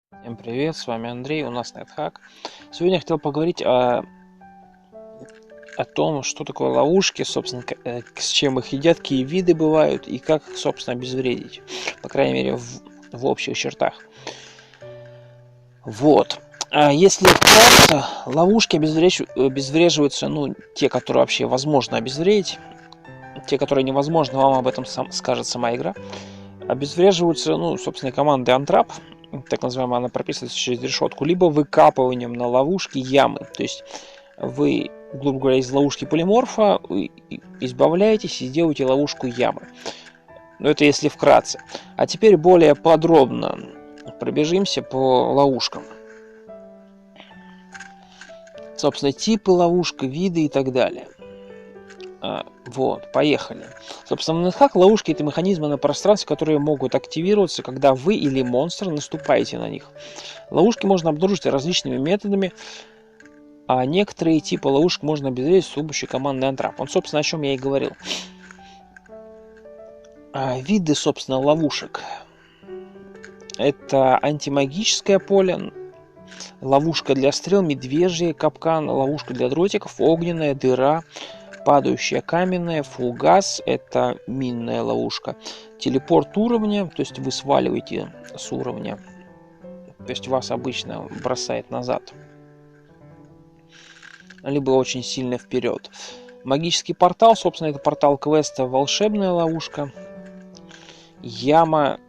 Всем привет, с вами Андрей, у нас NetHack. Сегодня я хотел поговорить о том, что такое ловушки, собственно, с чем их едят, какие виды бывают и как их, собственно, обезвредить. По крайней мере, в общих чертах. Вот. Если вкратце, ловушки обезвреживаются, те, которые вообще возможно обезвредить. Те, которые невозможно, вам об этом скажет сама игра. Обезвреживаются, собственно, командой Антрап, так называемая, она прописывается через решетку, либо выкапыванием на ловушке ямы. То есть вы, грубо говоря, из ловушки полиморфа избавляетесь и делаете ловушку ямы. Но это если вкратце. А теперь более подробно пробежимся по ловушкам. Собственно, типы ловушек, виды и так далее. Вот, поехали. Собственно, в NetHack ловушки — это механизмы на пространстве, которые могут активироваться, когда вы или монстр наступаете на них. Ловушки можно обнаружить различными методами, а некоторые типы ловушек можно обезвредить с помощью команды Untrap. Он, собственно, о чем я и говорил. Виды, собственно, ловушек. Это антимагическое поле, ловушка для стрел, медвежья, капкан, ловушка для дротиков, огненная, дыра, падающая каменная, фулгаз, это минная ловушка, телепорт уровня, то есть вы сваливаете с уровня, то есть вас обычно бросает назад, либо очень сильно вперед. Магический портал, собственно, это портал квеста, волшебная ловушка, яма,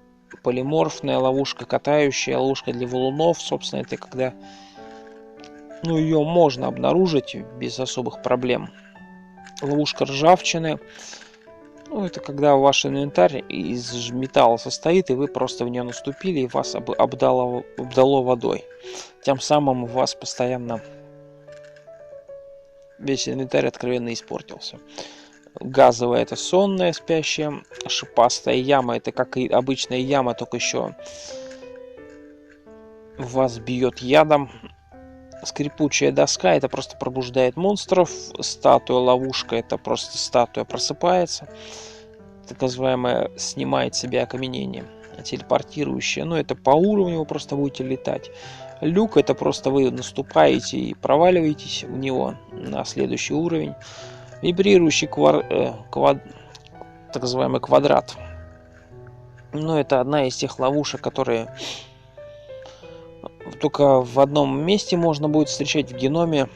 полиморфная ловушка, катающая ловушка для валунов, собственно, это когда ее можно обнаружить без особых проблем. Ловушка ржавчины. Это когда ваш инвентарь из металла состоит, и вы просто в нее наступили, и вас обдало водой. Тем самым у вас постоянно весь инвентарь откровенно испортился. Газовая — это сонная, спящая. Шипастая яма — это как и обычная яма, только еще вас бьет ядом. Скрипучая доска — это просто пробуждает монстров. Статуя ловушка — это просто статуя просыпается. Так называемая снимает себе окаменение. Телепортирующая, это по уровню вы просто будете летать. Люк — это просто вы наступаете и проваливаетесь в него на следующий уровень. Вибрирующий так называемый квадрат. Это одна из тех ловушек, которые только в одном месте можно будет встречать в геноме.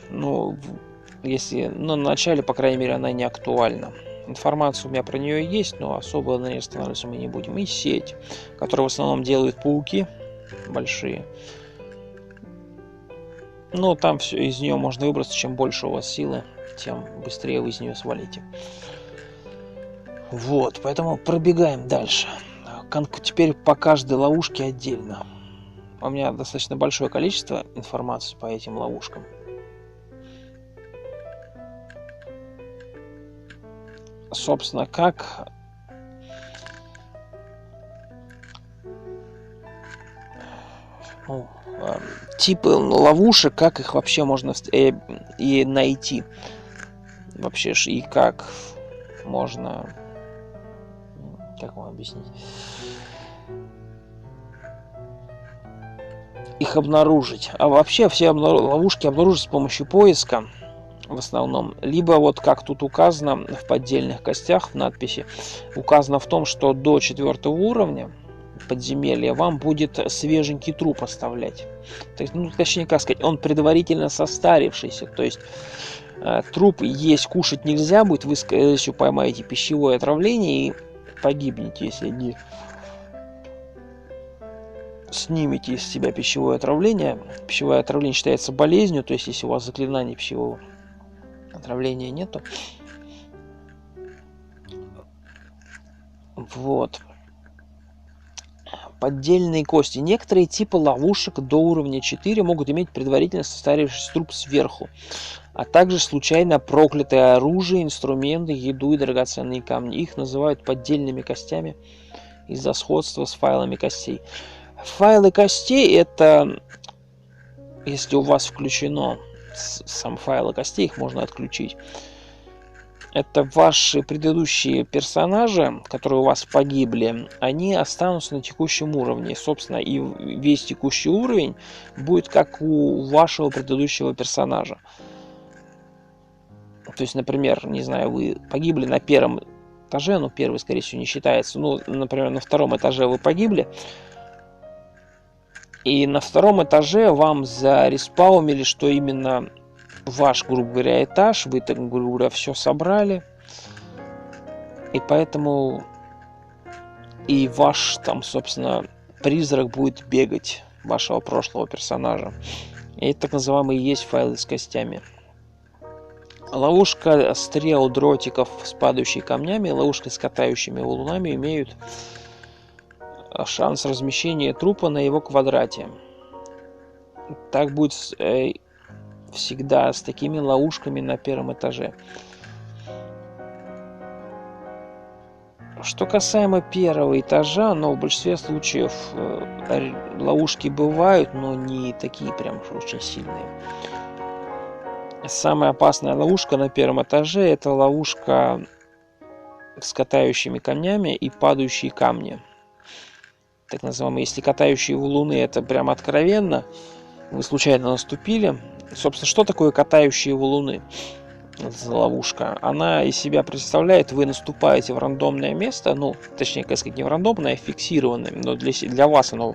Если на начале, по крайней мере, она не актуальна. Информация у меня про нее есть, но особо на ней останавливаться мы не будем. И сеть, которую в основном делают пауки большие. Там все, из нее можно выбраться. Чем больше у вас силы, тем быстрее вы из нее свалите. Вот, поэтому пробегаем дальше. Теперь по каждой ловушке отдельно. У меня достаточно большое количество информации по этим ловушкам. Собственно, как типы ловушек, как их вообще можно и найти. Вообще, и как можно... Как вам объяснить? Их обнаружить. А вообще все ловушки обнаружить с помощью поиска. В основном. Либо вот как тут указано в поддельных костях в надписи. Указано в том, что до 4 уровня подземелья вам будет свеженький труп оставлять. То есть, точнее, как сказать, он предварительно состарившийся. То есть труп есть, кушать нельзя будет. Вы еще поймаете пищевое отравление и погибнете, если не снимете из себя пищевое отравление. Пищевое отравление считается болезнью, то есть если у вас заклинаний пищевого отравления нету. Вот. Поддельные кости. Некоторые типы ловушек до уровня 4 могут иметь предварительно состарившийся труп сверху, а также случайно проклятое оружие, инструменты, еду и драгоценные камни. Их называют поддельными костями из-за сходства с файлами костей. Файлы костей — это если у вас включено сам файлы костей, их можно отключить. это ваши предыдущие персонажи, которые у вас погибли, они останутся на текущем уровне. Собственно, и весь текущий уровень будет как у вашего предыдущего персонажа. То есть, например, не знаю, вы погибли на первом этаже, ну, первый, скорее всего, не считается. Ну, например, на втором этаже вы погибли, и на втором этаже вам зареспаунили, что именно ваш, грубо говоря, этаж, вы, так, грубо говоря, все собрали, и поэтому и ваш, там, собственно, призрак будет бегать, вашего прошлого персонажа. И это так называемый и есть файлы с костями. Ловушка стрел, дротиков с падающими камнями, ловушка с катающими валунами имеют шанс размещения трупа на его квадрате. Так будет всегда с такими ловушками на первом этаже. Что касаемо первого этажа, но в большинстве случаев ловушки бывают, но не такие прям очень сильные. Самая опасная ловушка на первом этаже — это ловушка с катающими камнями и падающие камни. Так называемые, если катающие валуны, это прям откровенно, вы случайно наступили. Собственно, что такое катающие валуны? За ловушка. Она из себя представляет, вы наступаете в рандомное место, ну, точнее, как сказать, не в рандомное, а фиксированное, но для вас оно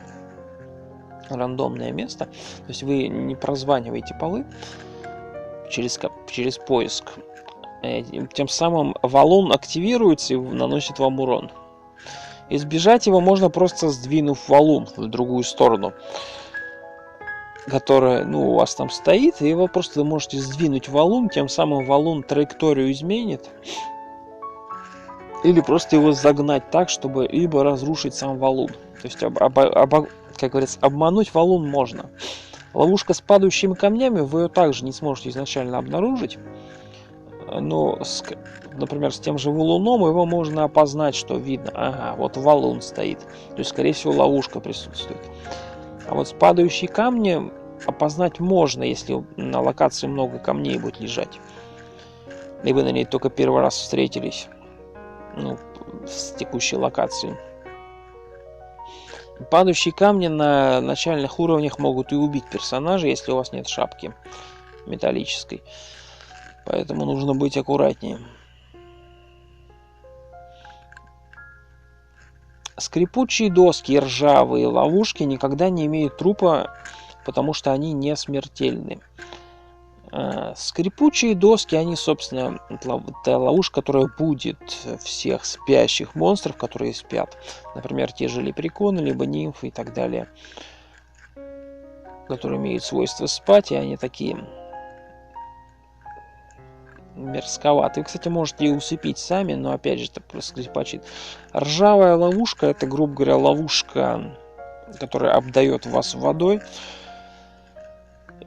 рандомное место. То есть вы не прозваниваете полы через поиск. Тем самым валун активируется и наносит вам урон. Избежать его можно просто сдвинув валун в другую сторону, которая, ну, у вас там стоит, и вы просто можете сдвинуть валун, тем самым валун траекторию изменит, или просто его загнать так, чтобы либо разрушить сам валун. То есть, как говорится, обмануть валун можно. Ловушка с падающими камнями, вы ее также не сможете изначально обнаружить, но, например, с тем же валуном его можно опознать, что видно, ага, вот валун стоит, то есть, скорее всего, ловушка присутствует. А вот с падающие камни опознать можно, если на локации много камней будет лежать, и вы на ней только первый раз встретились, ну, с текущей локации. Падающие камни на начальных уровнях могут и убить персонажа, если у вас нет шапки металлической. Поэтому нужно быть аккуратнее. Скрипучие доски и ржавые ловушки никогда не имеют трупа, потому что они не смертельны. Скрипучие доски, они, собственно, это ловушка, которая будет всех спящих монстров, которые спят. Например, те же лепреконы, либо нимфы и так далее, которые имеют свойство спать, и они такие мерзковатые. Вы, кстати, можете и усыпить сами, но опять же, это просто скрипачит. Ржавая ловушка — это, грубо говоря, ловушка, которая обдает вас водой.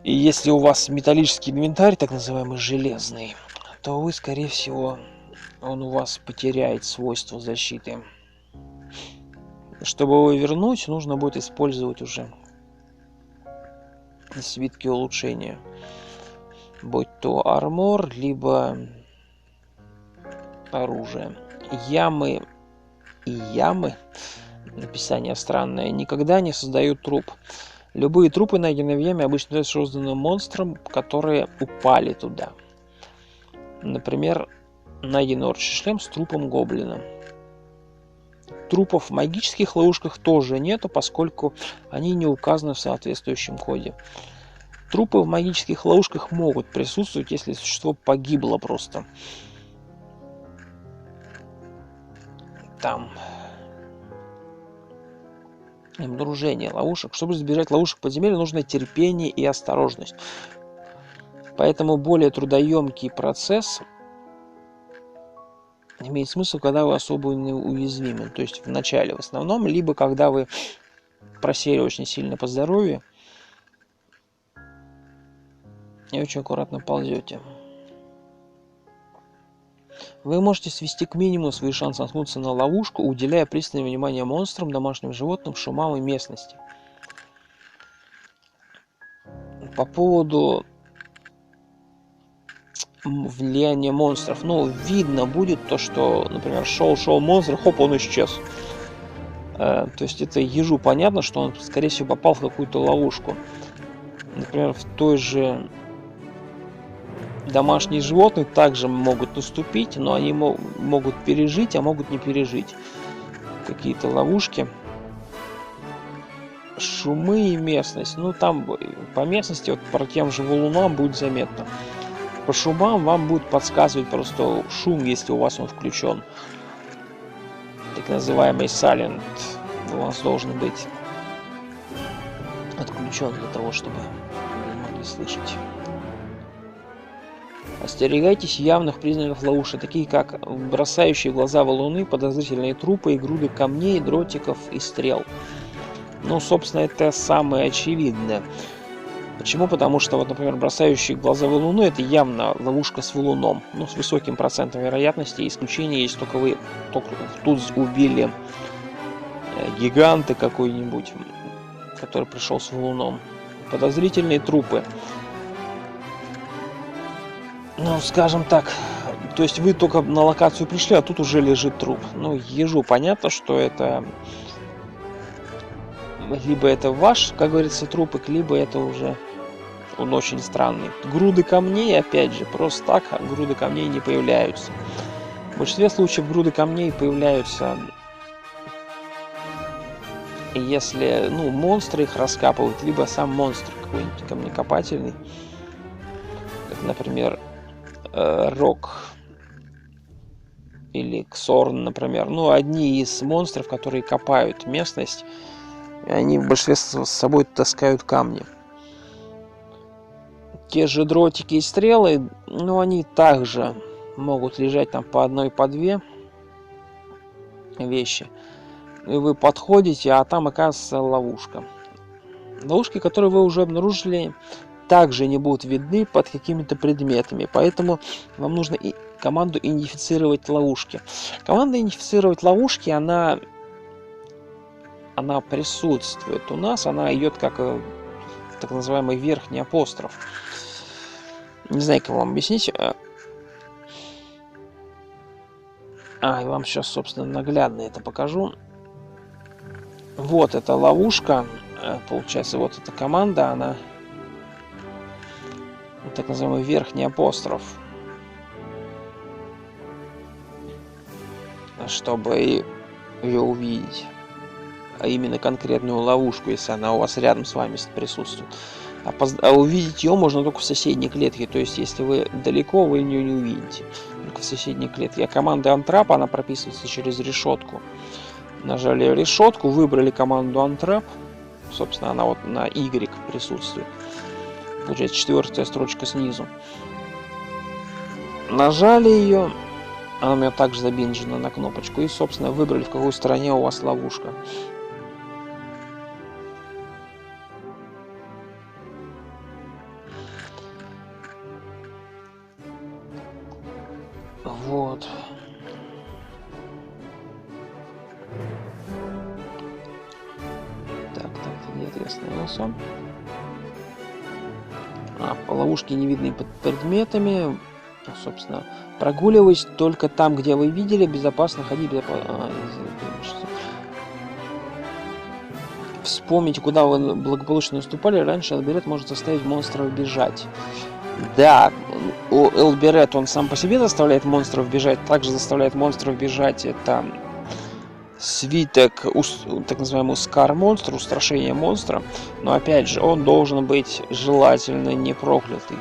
И если у вас металлический инвентарь, так называемый железный, то вы, скорее всего, он у вас потеряет свойства защиты. Чтобы его вернуть, нужно будет использовать уже свитки улучшения. Будь то армор, либо оружие. Ямы и ямы, написание странное, никогда не создают труп. Любые трупы, найденные в яме, обычно созданы монстром, которые упали туда. Например, найден орчий шлем с трупом гоблина. Трупов в магических ловушках тоже нету, поскольку они не указаны в соответствующем коде. Трупы в магических ловушках могут присутствовать, если существо погибло просто. Там обнаружение ловушек. Чтобы избежать ловушек подземелья, нужно терпение и осторожность. Поэтому более трудоемкий процесс имеет смысл, когда вы особо уязвимы. То есть в начале в основном, либо когда вы просели очень сильно по здоровью и очень аккуратно ползете. Вы можете свести к минимуму свои шансы наткнуться на ловушку, уделяя пристальное внимание монстрам, домашним животным, шумам и местности. По поводу влияние монстров. Ну, видно будет то, что, например, шел монстр, хоп, он исчез. То есть это ежу понятно, что он, скорее всего, попал в какую-то ловушку. Например, в той же домашние животные также могут наступить, но они могут пережить, а могут не пережить какие-то ловушки. Шумы и местность. Ну, там по местности, вот по тем же валунам будет заметно. По шумам вам будет подсказывать просто шум, если у вас он включен. Так называемый silent у вас должен быть отключен для того, чтобы вы могли слышать. Остерегайтесь явных признаков ловушек, такие как бросающие в глаза валуны, подозрительные трупы и груды камней, дротиков и стрел. Ну, собственно, это самое очевидное. Почему? Потому что, вот, например, бросающие в глаза валуны — это явно ловушка с валуном. Ну, с высоким процентом вероятности. Исключение есть только вы тут убили гиганта какой-нибудь, который пришел с валуном. Подозрительные трупы. Ну, скажем так, то есть вы только на локацию пришли, а тут уже лежит труп. Ну, ежу понятно, что это либо это ваш, как говорится, трупик, либо это уже он очень странный. Груды камней, опять же, просто так груды камней не появляются. В большинстве случаев груды камней появляются, если, ну, монстры их раскапывают, либо сам монстр какой-нибудь камнекопательный, как, например, Рок или Ксорн, например. Ну, одни из монстров, которые копают местность, они в большинстве с собой таскают камни. Те же дротики и стрелы, ну, они также могут лежать там по одной, по две вещи. И вы подходите, а там оказывается ловушка. Ловушки, которые вы уже обнаружили, также не будут видны под какими-то предметами. Поэтому вам нужно и команду идентифицировать ловушки. Команда идентифицировать ловушки, она присутствует у нас. Она идет как так называемый верхний апостроф. Не знаю, как вам объяснить. Я вам сейчас, собственно, наглядно это покажу. Вот эта ловушка. Получается, вот эта команда, она так называемый верхний апостроф. Чтобы ее увидеть. А именно конкретную ловушку, если она у вас рядом с вами присутствует. А увидеть ее можно только в соседней клетке. То есть, если вы далеко, вы ее не увидите. Только в соседней клетке. А команда Untrap, она прописывается через решетку. Нажали решетку, выбрали команду Untrap. Собственно, она вот на Y присутствует. Получается 4-я строчка снизу. Нажали ее. Она у меня также забинжена на кнопочку. И, собственно, выбрали, в какой стороне у вас ловушка. Вот. Так, нет, я остановился. По ловушке не видны под предметами. Собственно, прогуливаясь только там, где вы видели, безопасно ходить. Вспомните, куда вы благополучно наступали. Раньше Элберет может заставить монстров бежать. Да, Элберет, он сам по себе заставляет монстров бежать. Также заставляет монстров бежать. Это свиток, так называемый Скар монстр, устрашение монстра. Но опять же, он должен быть желательно не проклятый.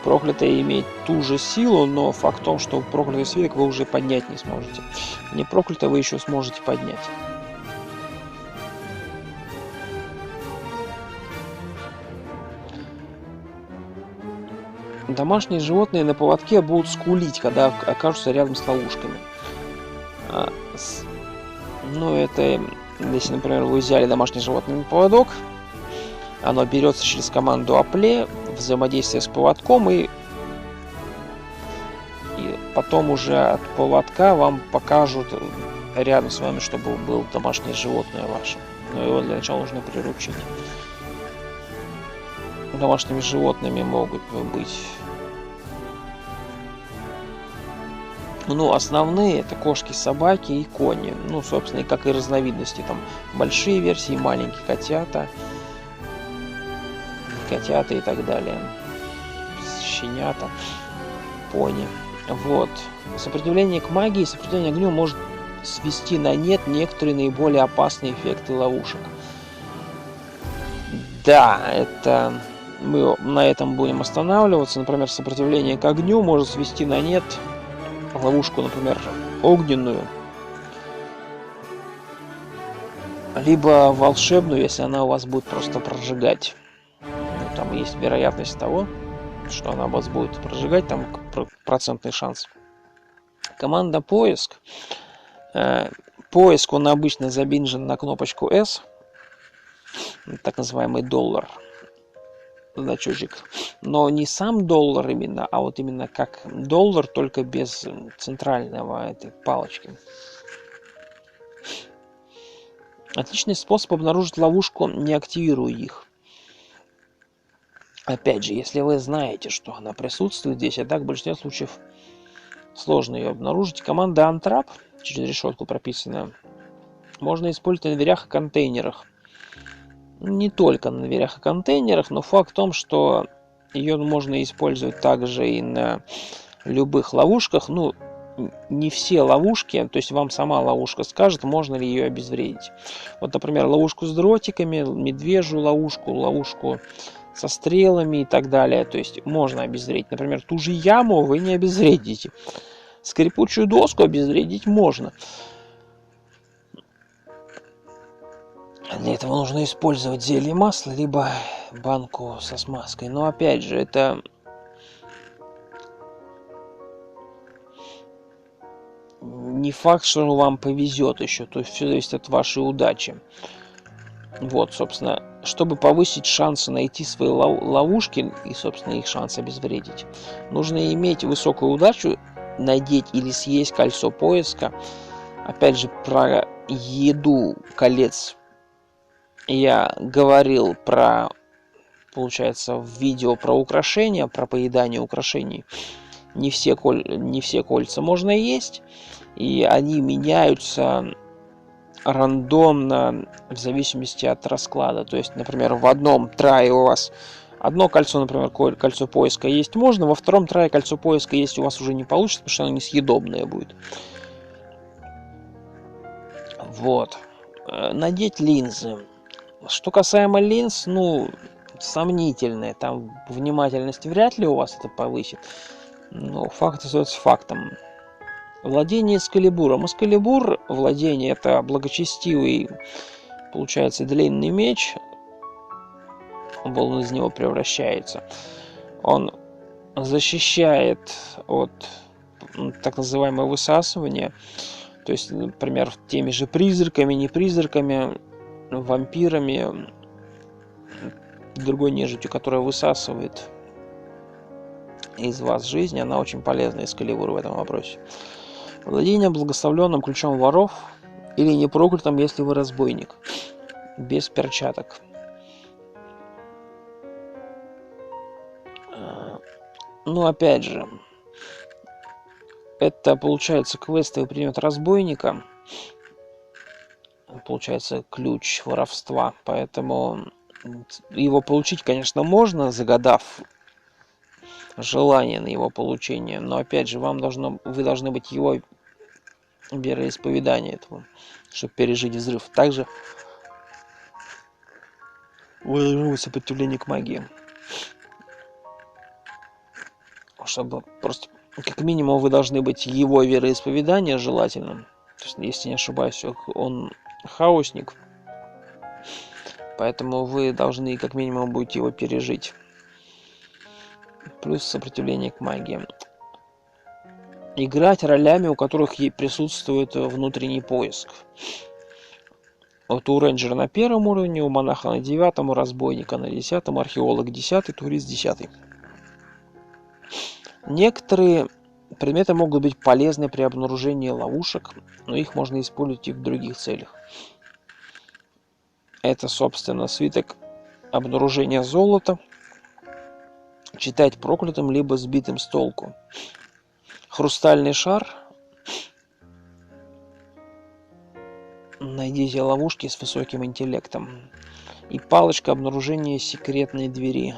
Проклятый имеет ту же силу, но факт в том, что проклятый свиток вы уже поднять не сможете. Не проклятый вы еще сможете поднять. Домашние животные на поводке будут скулить, когда окажутся рядом с ловушками. Ну, это, если, например, вы взяли домашнее животное на поводок, оно берется через команду Apply, взаимодействие с поводком, и потом уже от поводка вам покажут рядом с вами, чтобы было домашнее животное ваше. Но его для начала нужно приручить. домашними животными могут быть. Ну, основные это кошки, собаки и кони. Ну, собственно, и как и разновидности. Там большие версии, маленькие котята и так далее. Щенята, пони. Вот. Сопротивление к магии, сопротивление огню может свести на нет некоторые наиболее опасные эффекты ловушек. Да, это мы на этом будем останавливаться. Например, сопротивление к огню может свести на нет ловушку, например, огненную, либо волшебную, если она у вас будет просто прожигать. Ну, там есть вероятность того, что она вас будет прожигать, там процентный шанс. Команда поиск. Поиск, он обычно забинжен на кнопочку S, так называемый доллар, значочек. Но не сам доллар именно, а вот именно как доллар, только без центрального этой палочки. Отличный способ обнаружить ловушку, не активируя их. Опять же, если вы знаете, что она присутствует здесь, а так в большинстве случаев сложно ее обнаружить. Команда Untrap, через решетку прописанная, можно использовать на дверях и контейнерах. Не только на дверях и контейнерах, но факт в том, что ее можно использовать также и на любых ловушках. Ну, не все ловушки, то есть вам сама ловушка скажет, можно ли ее обезвредить. Вот, например, ловушку с дротиками, медвежью ловушку со стрелами и так далее. То есть можно обезвредить. Например, ту же яму вы не обезвредите. Скрипучую доску обезвредить можно. Для этого нужно использовать зелье масла, либо банку со смазкой. Но опять же, это не факт, что вам повезет еще. То есть все зависит от вашей удачи. Вот, собственно, чтобы повысить шансы найти свои ловушки и, собственно, их шанс обезвредить, нужно иметь высокую удачу, надеть или съесть кольцо поиска. Опять же, про еду колец я говорил получается, в видео про украшения, про поедание украшений. Не все кольца можно есть, и они меняются рандомно в зависимости от расклада. То есть, например, в одном трае у вас одно кольцо, например, кольцо поиска есть можно, во втором трае кольцо поиска есть у вас уже не получится, потому что оно несъедобное будет. Вот. Надеть линзы. Что касаемо линз, ну, сомнительные. Там внимательность вряд ли у вас это повысит. Но факт остается фактом. Владение эскалибуром. Эскалибур, владение, это благочестивый, получается, длинный меч. Он из него превращается. Он защищает от так называемого высасывания. То есть, например, теми же призраками, не призраками, вампирами, другой нежитью, которая высасывает из вас жизнь. Она очень полезна, эскалибур, в этом вопросе. Владение благословленным ключом воров или непроклятым, если вы разбойник. Без перчаток. Ну, опять же, это, получается, квесты предмет разбойника. Получается, ключ воровства. Поэтому его получить, конечно, можно, загадав желание на его получение. Но, опять же, вы должны быть его вероисповедание этого, чтобы пережить взрыв. Также вы должны быть сопротивление к магии. Чтобы просто, как минимум, вы должны быть его вероисповедание желательным. То есть, если не ошибаюсь, он хаосник. Поэтому вы должны, как минимум, будете его пережить. Плюс сопротивление к магии. Играть ролями, у которых присутствует внутренний поиск. Вот у рейнджера на 1 уровне, у монаха на 9, у разбойника на 10, археолог 10, турист 10. Некоторые предметы могут быть полезны при обнаружении ловушек, но их можно использовать и в других целях. Это, собственно, свиток обнаружения золота. читать проклятым, либо сбитым с толку. Хрустальный шар. Найдите ловушки с высоким интеллектом. И палочка обнаружения секретной двери.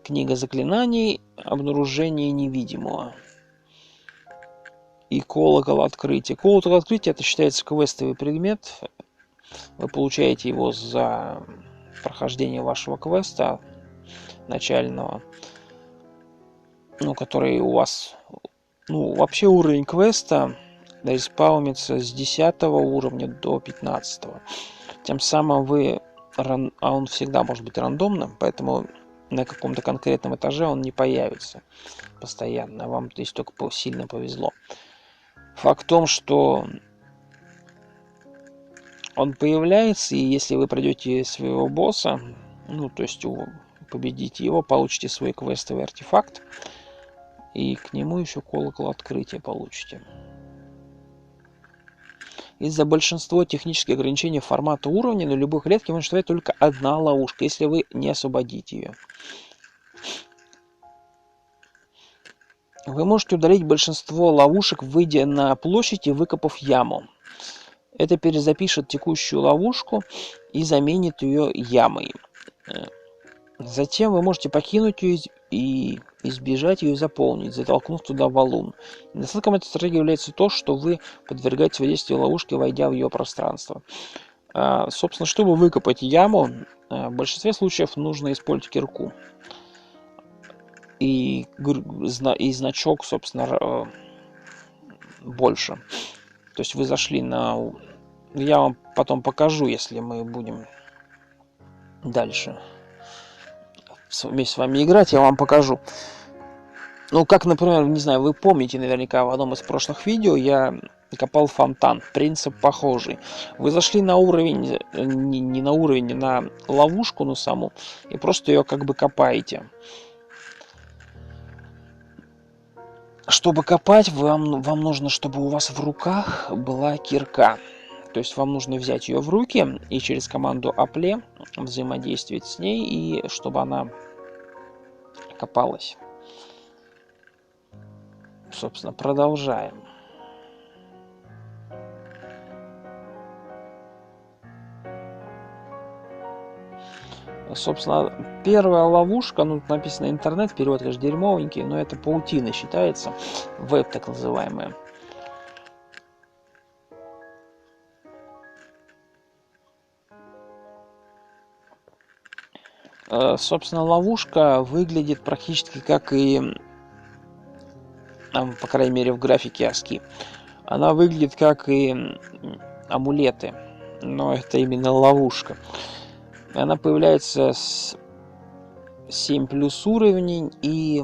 Книга заклинаний. Обнаружение невидимого. И колокол открытия. Колокол открытия — это считается квестовый предмет. Вы получаете его за прохождение вашего квеста начального, который у вас, вообще уровень квеста респаунится с 10 уровня до 15. Тем самым он всегда может быть рандомным, поэтому на каком-то конкретном этаже он не появится постоянно. Вам здесь только сильно повезло. Факт в том, что он появляется, и если вы пройдете своего босса, то есть победите его, получите свой квестовый артефакт, и к нему еще колокол открытия получите. Из-за большинства технических ограничений формата уровня на любой клетке может стоять только одна ловушка, если вы не освободите ее. Вы можете удалить большинство ловушек, выйдя на площадь и выкопав яму. Это перезапишет текущую ловушку и заменит ее ямой. Затем вы можете покинуть ее и избежать ее заполнить, затолкнув туда валун. Недостатком этой стратегии является то, что вы подвергаете воздействию ловушки, войдя в ее пространство. Собственно, чтобы выкопать яму, в большинстве случаев нужно использовать кирку. И значок, собственно, больше. То есть вы зашли на... Я вам потом покажу, если мы будем дальше вместе с вами играть, я вам покажу. Как, например, не знаю, вы помните наверняка в одном из прошлых видео я копал фонтан. Принцип похожий. Вы зашли на уровень, не на уровень, на ловушку, саму, и просто ее как бы копаете. Чтобы копать, вам нужно, чтобы у вас в руках была кирка. То есть вам нужно взять ее в руки и через команду Apple взаимодействовать с ней, и чтобы она копалась. Собственно, продолжаем. Собственно, первая ловушка, тут написано интернет, перевод, конечно, дерьмовенький, но это паутина считается, веб так называемая. Собственно, ловушка выглядит практически как и, по крайней мере, в графике ASCII. Она выглядит как и амулеты, но это именно ловушка. Она появляется с 7 плюс уровней и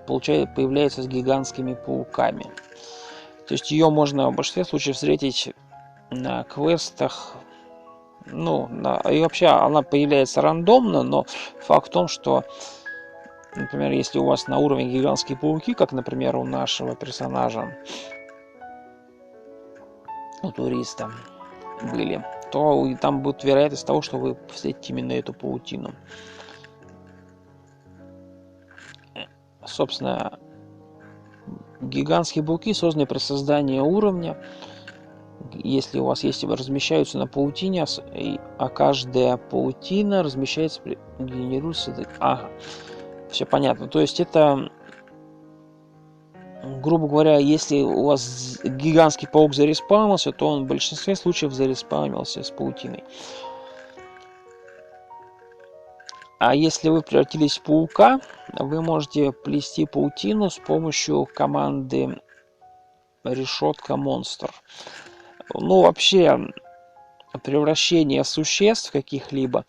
появляется с гигантскими пауками. То есть ее можно в большинстве случаев встретить на квестах. И вообще она появляется рандомно, но факт в том, что, например, если у вас на уровне гигантские пауки, как, например, у нашего персонажа, у туриста были, то и там будет вероятность того, что вы встретите именно эту паутину. Собственно, гигантские пауки созданы при создании уровня. Если у вас есть, размещаются на паутине, а каждая паутина размещается, генерируется... Ага, все понятно. То есть это, грубо говоря, если у вас гигантский паук зареспаунился, то он в большинстве случаев зареспаунился с паутиной. А если вы превратились в паука, вы можете плести паутину с помощью команды решетка монстр. Вообще, превращение существ каких-либо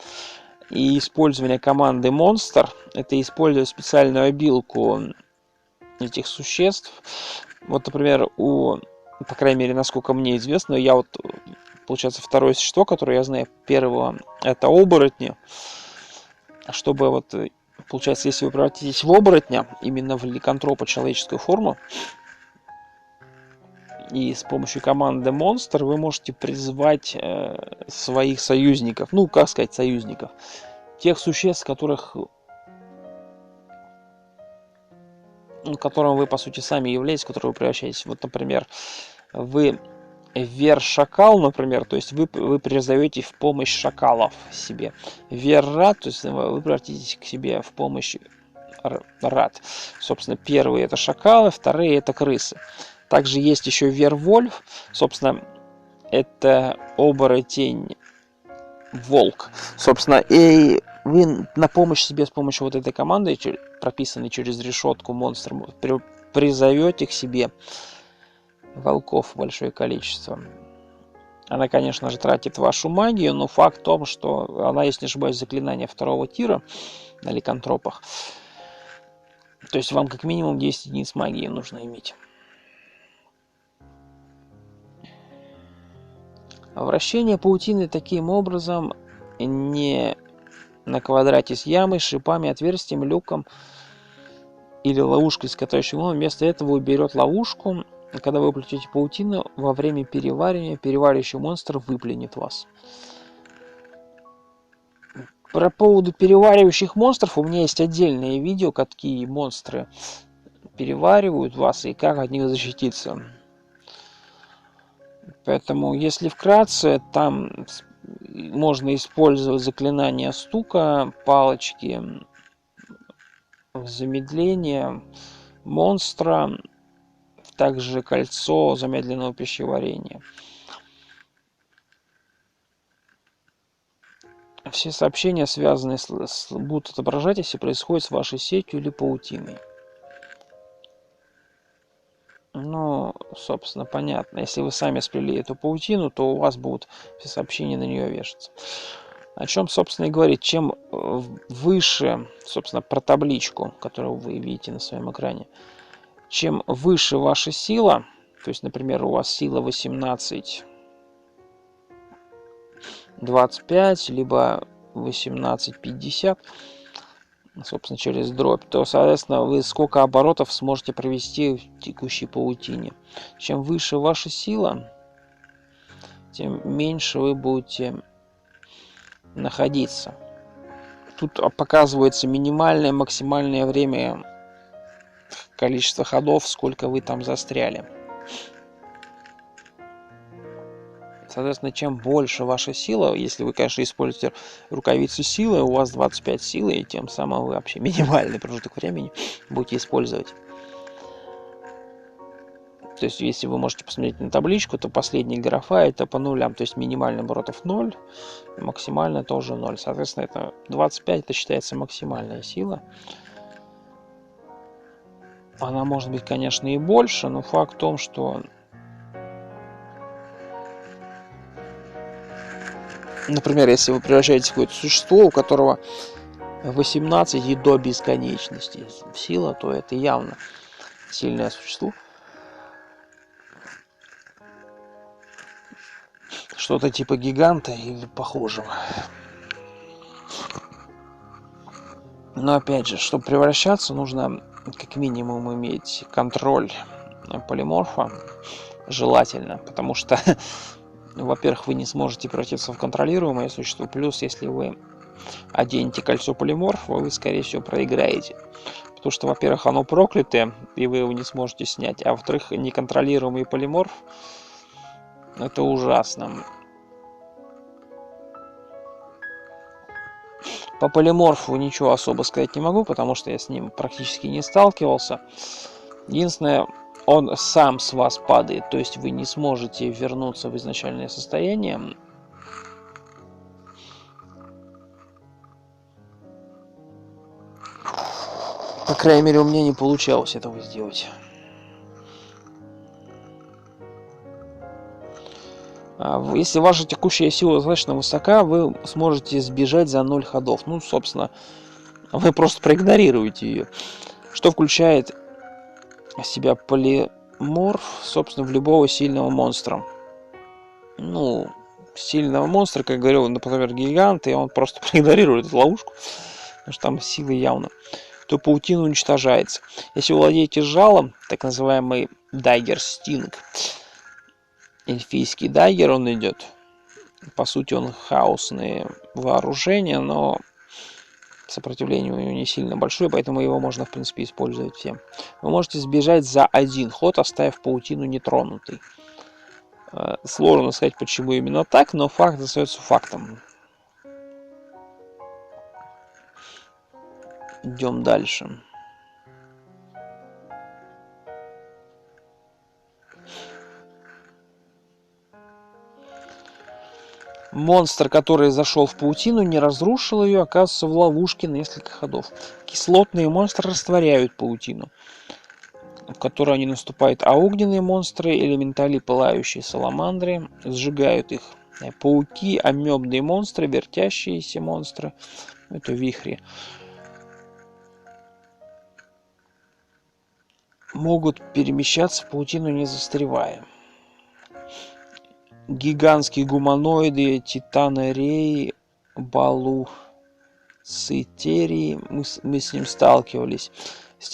и использование команды монстр, это используя специальную обилку этих существ. Например, по крайней мере, насколько мне известно, получается, второе существо, которое я знаю, первого, это оборотни. Чтобы получается, если вы превратитесь в оборотня, именно в ликантропа, человеческую форму, и с помощью команды монстр вы можете призвать своих союзников, союзников, тех существ, которых которым вы, по сути, сами являетесь, в который вы превращаетесь. Вот, например, вы Вер-шакал, например, то есть вы призовете в помощь шакалов себе. Вер-рат, то есть вы превратитесь к себе в помощь рат. Собственно, первые это шакалы, вторые это крысы. Также есть еще Вервольф, собственно, это оборотень волк. Собственно, и вы на помощь себе с помощью вот этой команды, прописанной через решетку монстр, призовете к себе волков большое количество. Она, конечно же, тратит вашу магию, но факт в том, что она, если не ошибаюсь, заклинание второго тира на ликантропах. То есть вам как минимум 10 единиц магии нужно иметь. Вращение паутины таким образом не на квадрате с ямой, шипами, отверстием, люком или ловушкой с катающим. Вместо этого уберет ловушку. Когда вы плетете паутину, во время переваривания переваривающий монстр выплюнет вас. По поводу переваривающих монстров у меня есть отдельное видео, какие монстры переваривают вас и как от них защититься. Поэтому, если вкратце, там можно использовать заклинания стука, палочки, замедление монстра, также кольцо замедленного пищеварения. Все сообщения, связанные будут отображать, если происходит с вашей сетью или паутиной. Ну, собственно, понятно. Если вы сами сплели эту паутину, то у вас будут все сообщения на нее вешаться. О чем, собственно, и говорит. Чем выше, собственно, про табличку, которую вы видите на своем экране, чем выше ваша сила, то есть, например, у вас сила 18, 25, либо 18, 50, собственно, через дробь, то, соответственно, вы сколько оборотов сможете провести в текущей паутине. Чем выше ваша сила, тем меньше вы будете находиться. Тут показывается минимальное, максимальное время, количество ходов, сколько вы там застряли. Соответственно, чем больше ваша сила, если вы, конечно, используете рукавицу силы, у вас 25 силы, и тем самым вы вообще минимальный промежуток времени будете использовать. То есть, если вы можете посмотреть на табличку, то последняя графа это по нулям, то есть минимальный оборотов 0, максимально тоже 0. Соответственно, это 25, это считается максимальная сила. Она может быть, конечно, и больше, но факт в том, что, например, если вы превращаетесь в какое-то существо, у которого 18 и до бесконечности сила, то это явно сильное существо. Что-то типа гиганта или похожего. Но опять же, чтобы превращаться, нужно как минимум иметь контроль полиморфа. Желательно, потому что, во-первых, вы не сможете превратиться в контролируемое существо. Плюс, если вы оденете кольцо полиморфа, вы, скорее всего, проиграете. Потому что, во-первых, оно проклятое, и вы его не сможете снять. А во-вторых, неконтролируемый полиморф — это ужасно. По полиморфу ничего особо сказать не могу, потому что я с ним практически не сталкивался. Единственное, он сам с вас падает, то есть вы не сможете вернуться в изначальное состояние. По крайней мере, у меня не получалось этого сделать. Если ваша текущая сила достаточно высока, вы сможете сбежать за 0 ходов. Ну, собственно, вы просто проигнорируете ее. Что включает в себя полиморф, собственно, в любого сильного монстра. Ну, сильного монстра, как говорил, например, гигант, и он просто проигнорирует эту ловушку, потому что там силы явно, то паутина уничтожается. Если вы владеете жалом, так называемый Dagger Sting, эльфийский даггер, он идет. По сути, он хаосное вооружение, но Сопротивление у него не сильно большое, поэтому его можно, в принципе, использовать всем. Вы можете сбежать за один ход, оставив паутину нетронутой. Сложно сказать, почему именно так, но факт остается фактом. Идем дальше. Монстр, который зашел в паутину, не разрушил ее, оказывается в ловушке на несколько ходов. Кислотные монстры растворяют паутину, в которую они наступают, а огненные монстры, элементали, пылающие саламандры, сжигают их. Пауки, амебные монстры, вертящиеся монстры, это вихри, могут перемещаться в паутину, не застревая. Гигантские гуманоиды, титанореи, балуцитерии, мы с ним сталкивались. С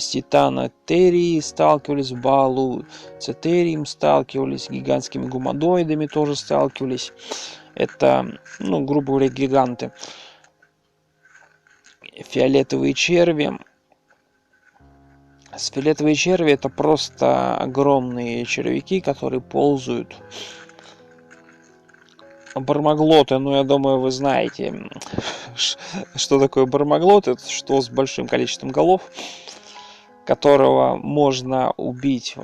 титанотерией сталкивались, балуцитерием сталкивались, гигантскими гуманоидами тоже сталкивались. Это, грубо говоря, гиганты. Фиолетовые черви. Фиолетовые черви это просто огромные червяки, которые ползают. Бармаглоты, я думаю, вы знаете, что такое бармаглот. Это что с большим количеством голов, которого можно убить,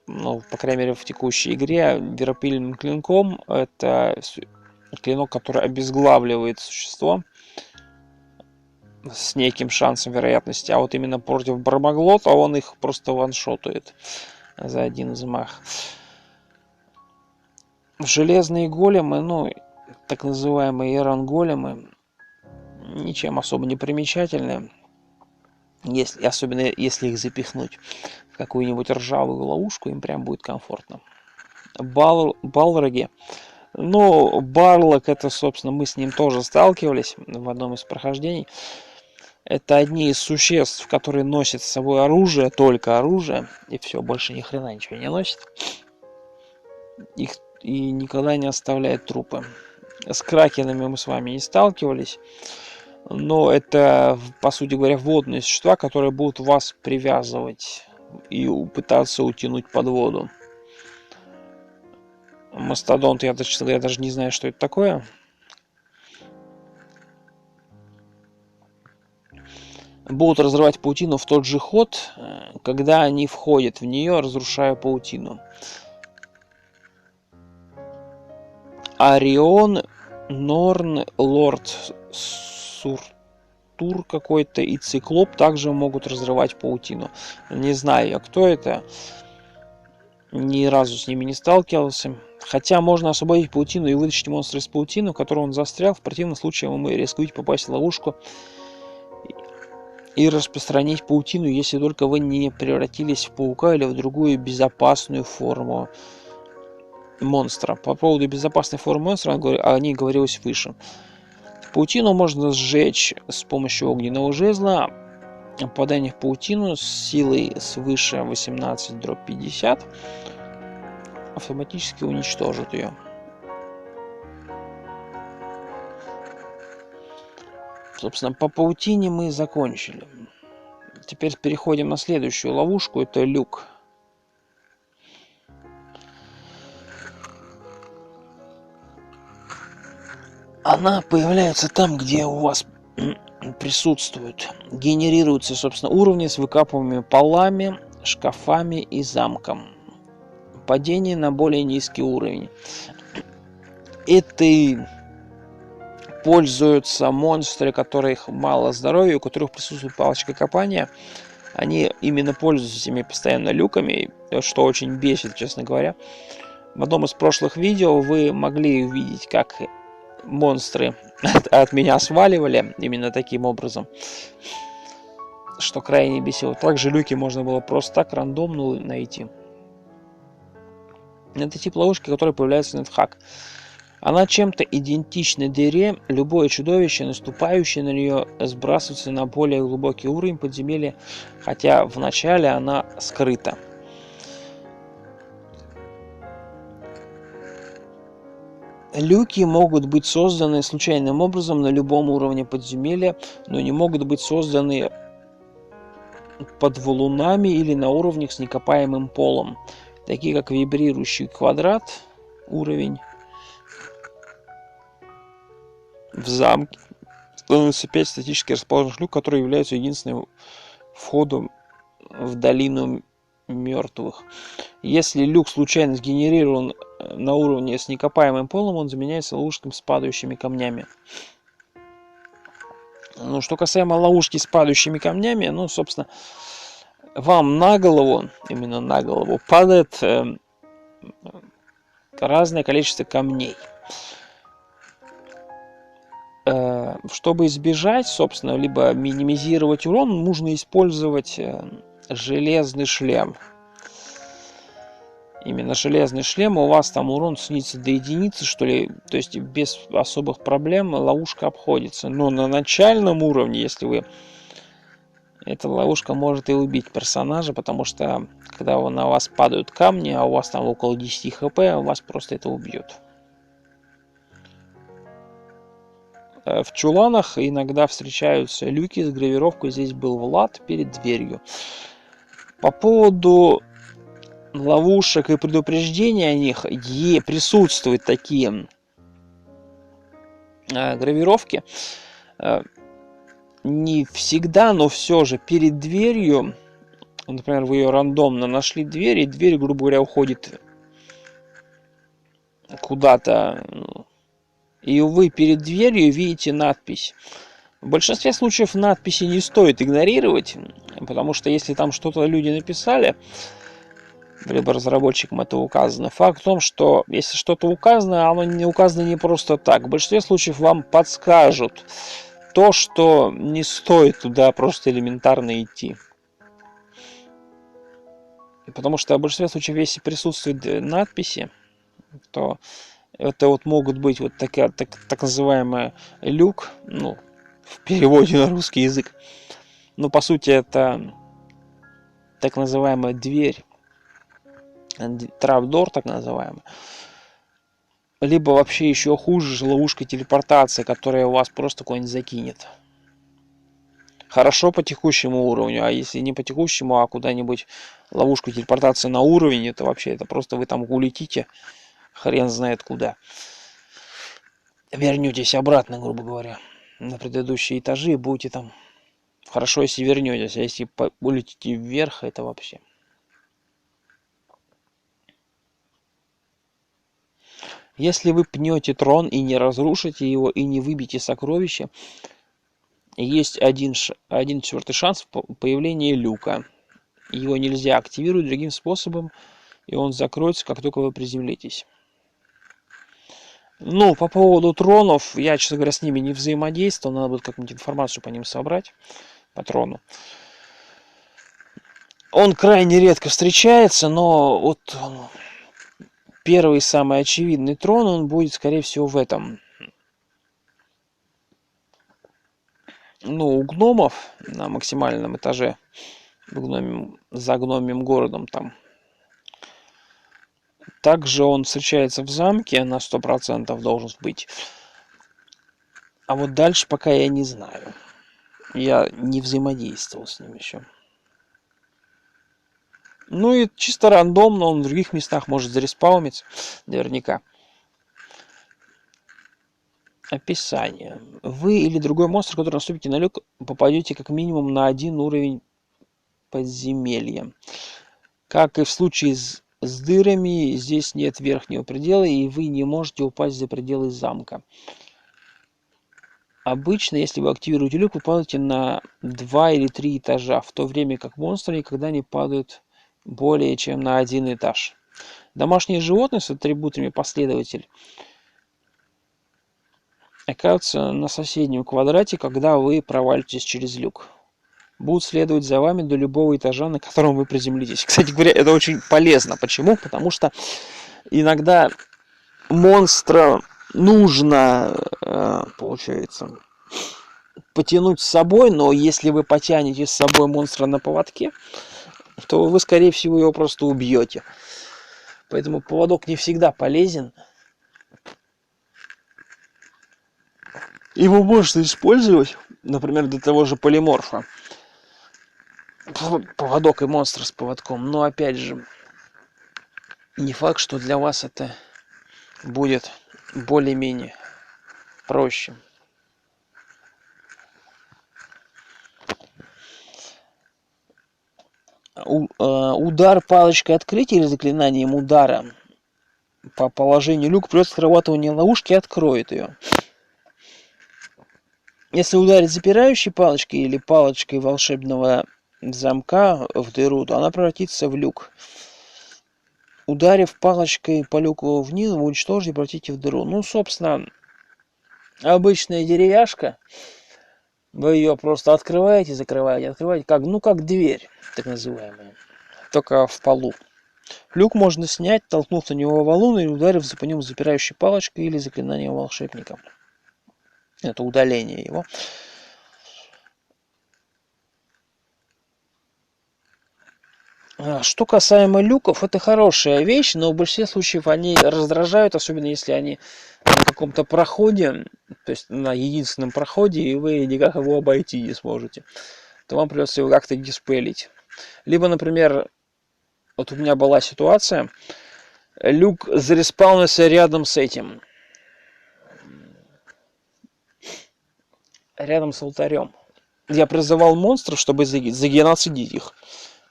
по крайней мере, в текущей игре, веропильным клинком. Это клинок, который обезглавливает существо с неким шансом вероятности, а вот именно против бармаглота он их просто ваншотает за один взмах. Железные големы, так называемые иранголемы, ничем особо не примечательны, особенно если их запихнуть в какую-нибудь ржавую ловушку, им прям будет комфортно. Балроги. Барлок, это, собственно, мы с ним тоже сталкивались в одном из прохождений. Это одни из существ, которые носят с собой оружие, только оружие, и все, больше ни хрена ничего не носят. Их и никогда не оставляют трупы. С кракенами мы с вами не сталкивались, но это, по сути говоря, водные существа, которые будут вас привязывать и пытаться утянуть под воду. Мастодонт, я, честно говоря, даже не знаю, что это такое. Будут разрывать паутину в тот же ход, когда они входят в нее, разрушая паутину. Орион, Норн, Лорд Суртур какой-то и Циклоп также могут разрывать паутину. Не знаю я, кто это. Ни разу с ними не сталкивался. Хотя можно освободить паутину и вытащить монстра из паутины, в которой он застрял. В противном случае вы рискуете попасть в ловушку и распространить паутину, если только вы не превратились в паука или в другую безопасную форму монстра. По поводу безопасной формы монстра о ней говорилось выше. Паутину можно сжечь с помощью огненного жезла. Попадание в паутину с силой свыше 18/50 автоматически уничтожит ее. Собственно, по паутине мы закончили. Теперь переходим на следующую ловушку. Это люк. Она появляется там, где у вас генерируются, собственно, уровни с выкапываемыми полами, шкафами и замком. Падение на более низкий уровень. Это пользуются монстры, которых мало здоровья, у которых присутствует палочка копания. Они именно пользуются этими постоянно люками, что очень бесит, честно говоря. В одном из прошлых видео вы могли увидеть, как монстры от меня сваливали именно таким образом, что крайне бесило. Также люки можно было просто так рандомно найти. Это тип ловушки, который появляется на NetHack. Она чем-то идентична дыре. Любое чудовище, наступающее на нее, сбрасывается на более глубокий уровень подземелья, хотя в начале она скрыта. Люки могут быть созданы случайным образом на любом уровне подземелья, но не могут быть созданы под валунами или на уровнях с некопаемым полом, такие как вибрирующий квадрат, уровень в замке. Становится 5 статически расположенных люк, которые являются единственным входом в долину мертвых. Если люк случайно сгенерирован на уровне с некопаемым полом, он заменяется ловушками с падающими камнями. Ну, что касаемо ловушки с падающими камнями, ну, собственно, вам на голову, именно на голову, падает разное количество камней. Чтобы избежать, собственно, либо минимизировать урон, нужно использовать железный шлем. Именно железный шлем, у вас там урон снизится до единицы, что ли, то есть без особых проблем ловушка обходится. Но на начальном уровне, если вы... Эта ловушка может и убить персонажа, потому что когда на вас падают камни, а у вас там около 10 хп, вас просто это убьет. В чуланах иногда встречаются люки с гравировкой. Здесь был Влад перед дверью. По поводу ловушек и предупреждений о них, присутствуют такие гравировки. Не всегда, но все же перед дверью, например, вы ее рандомно нашли дверь, и дверь, грубо говоря, уходит куда-то, и вы перед дверью видите надпись. В большинстве случаев надписи не стоит игнорировать, потому что если там что-то люди написали, либо разработчикам это указано, факт в том, что если что-то указано, оно не указано не просто так. В большинстве случаев вам подскажут то, что не стоит туда просто элементарно идти. Потому что в большинстве случаев, если присутствуют надписи, то это вот могут быть вот так называемая люк, ну, в переводе на русский язык. Но по сути это так называемая дверь, трапдор так называемый. Либо вообще еще хуже, ловушка телепортации, которая вас просто куда-нибудь закинет. Хорошо по текущему уровню, а если не по текущему, а куда-нибудь ловушку телепортации на уровень, это вообще, это просто вы там улетите, хрен знает куда. Вернетесь обратно, грубо говоря, на предыдущие этажи и будете там. Хорошо, если вернетесь, а если улетите вверх, это вообще. Если вы пнете трон и не разрушите его, и не выбьете сокровища, есть 1/4 шанс появления люка. Его нельзя активировать другим способом, и он закроется, как только вы приземлитесь. Ну, по поводу тронов, я, честно говоря, с ними не взаимодействовал, надо будет какую-нибудь информацию по ним собрать, по трону. Он крайне редко встречается, но вот первый самый очевидный трон, он будет, скорее всего, в этом. Ну, у гномов на максимальном этаже, за гномим городом там. Также он встречается в замке, на 100% должен быть. А вот дальше пока я не знаю. Я не взаимодействовал с ним еще. Ну и чисто рандомно он в других местах может зареспауниться. Наверняка. Описание. Вы или другой монстр, который наступите на люк, попадете как минимум на 1 уровень подземелья. Как и в случае с дырами, здесь нет верхнего предела, и вы не можете упасть за пределы замка. Обычно, если вы активируете люк, вы падаете на 2 или 3 этажа, в то время как монстры никогда не падают более чем на 1 этаж. Домашние животные с атрибутами последователь окажутся на соседнем квадрате, когда вы провалитесь через люк. Будут следовать за вами до любого этажа, на котором вы приземлитесь. Кстати говоря, это очень полезно. Почему? Потому что иногда монстра нужно, получается, потянуть с собой, но если вы потянете с собой монстра на поводке, то вы, скорее всего, его просто убьете. Поэтому поводок не всегда полезен. Его можно использовать, например, для того же полиморфа. Поводок и монстр с поводком. Но опять же, не факт, что для вас это будет более-менее проще. Удар палочкой открытия или заклинанием удара по положению люк плюс срабатывание ловушки откроет ее. Если ударить запирающей палочкой или палочкой волшебного замка в дыру, то она превратится в люк. Ударив палочкой по люку вниз, вы уничтожите и превратите в дыру. Ну, собственно, обычная деревяшка. Вы ее просто открываете, закрываете, открываете, как дверь, так называемая, только в полу. Люк можно снять, толкнув на него валун или ударив по нему запирающей палочкой или заклинанием волшебника. Это удаление его. Что касаемо люков, это хорошая вещь, но в большинстве случаев они раздражают, особенно если они на каком-то проходе, то есть на единственном проходе, и вы никак его обойти не сможете. То вам придется его как-то диспелить. Либо, например, вот у меня была ситуация, люк зареспаунился рядом с этим. Рядом с алтарем. Я призывал монстров, чтобы загеноцидить их.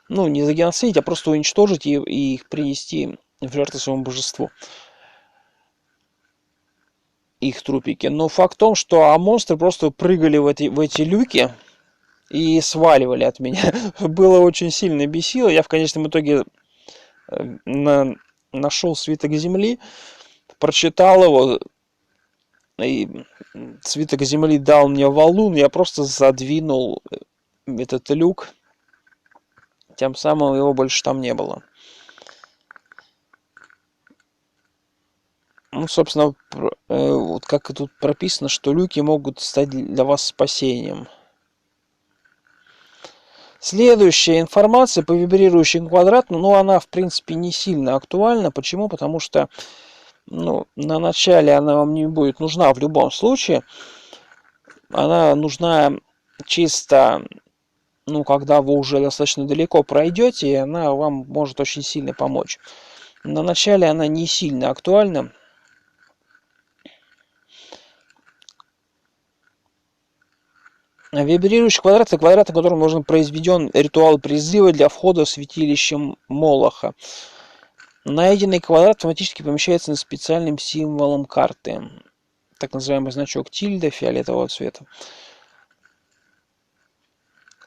Ну, не загеноцидить, а просто уничтожить и их принести в жертву своему божеству. Их трупики. Но факт в том, что монстры просто прыгали в эти люки и сваливали от меня. Было очень сильно бесило. Я в конечном итоге нашел свиток земли, прочитал его, и свиток земли дал мне валун, я просто задвинул этот люк, тем самым его больше там не было. Ну, собственно, вот как тут прописано, что люки могут стать для вас спасением. Следующая информация по вибрирующим квадратам, ну, она, в принципе, не сильно актуальна. Почему? Потому что, ну, на начале она вам не будет нужна в любом случае. Она нужна чисто, ну, когда вы уже достаточно далеко пройдете, и она вам может очень сильно помочь. На начале она не сильно актуальна. Вибрирующий квадрат – это квадрат, на котором можно произведен ритуал призыва для входа в святилище Молоха. Найденный квадрат автоматически помещается на специальным символом карты. Так называемый значок тильда фиолетового цвета.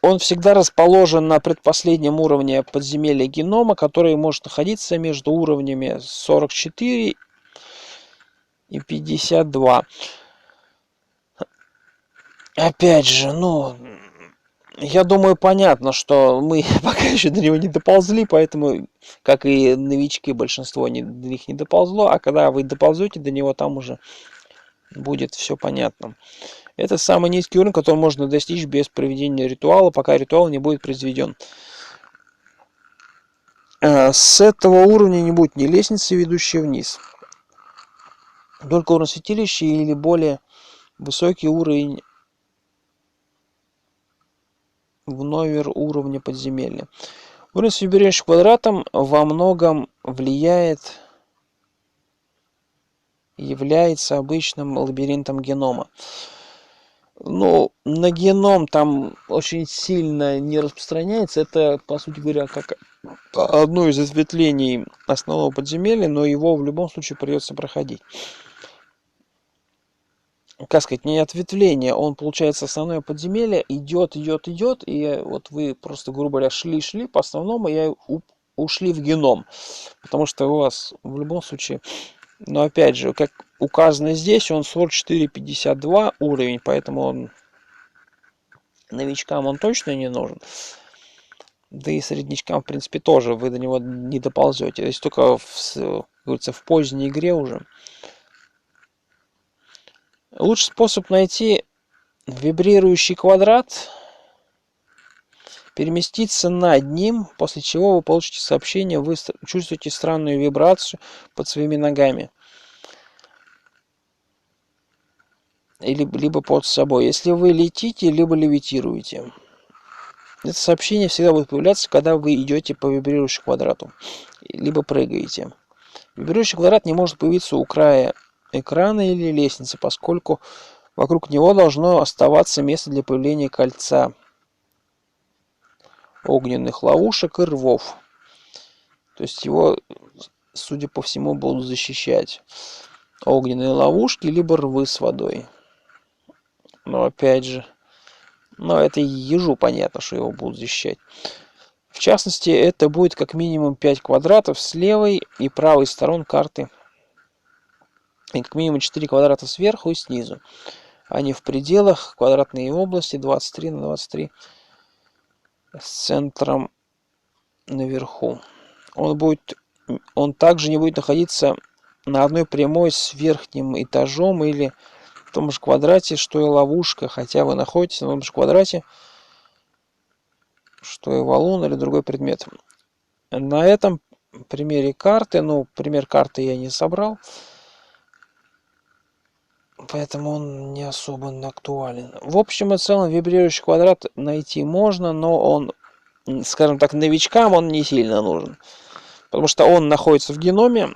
Он всегда расположен на предпоследнем уровне подземелья генома, который может находиться между уровнями 44 и 52. Опять же, ну, я думаю, понятно, что мы пока еще до него не доползли, поэтому, как и новички, большинство до них не доползло, а когда вы доползете до него, там уже будет все понятно. Это самый низкий уровень, который можно достичь без проведения ритуала, пока ритуал не будет произведен. С этого уровня не будет ни лестницы, ведущей вниз. Только уровень святилища или более высокий уровень в номер уровня подземелья. Уровень с вибрирующим квадратом во многом является обычным лабиринтом генома. Ну, на геном там очень сильно не распространяется. Это, по сути говоря, как одно из ответвлений основного подземелья, но его в любом случае придется проходить. Как сказать, не ответвление, он, получается, основное подземелье идет, и вот вы просто, грубо говоря, шли по основному и ушли в геном. Потому что у вас в любом случае, но опять же, как указано здесь, он 44-52 уровень, поэтому он новичкам он точно не нужен. Да и среднячкам, в принципе, тоже вы до него не доползете. То есть только в поздней игре уже. Лучший способ найти вибрирующий квадрат – переместиться над ним, после чего вы получите сообщение, вы чувствуете странную вибрацию под своими ногами. либо под собой. Если вы летите, либо левитируете. Это сообщение всегда будет появляться, когда вы идете по вибрирующему квадрату, либо прыгаете. Вибрирующий квадрат не может появиться у края экрана или лестницы, поскольку вокруг него должно оставаться место для появления кольца огненных ловушек и рвов. То есть его, судя по всему, будут защищать огненные ловушки, либо рвы с водой. Но опять же, это ежу понятно, что его будут защищать. В частности, это будет как минимум 5 квадратов с левой и правой сторон карты. И как минимум 4 квадрата сверху и снизу. Они в пределах квадратной области 23 на 23 с центром наверху. Он также не будет находиться на одной прямой с верхним этажом или в том же квадрате, что и ловушка, хотя вы находитесь на том же квадрате, что и валун или другой предмет. На этом примере карты, пример карты я не собрал, поэтому он не особо актуален. В общем и целом вибрирующий квадрат найти можно, но он, скажем так, новичкам он не сильно нужен. Потому что он находится в геноме,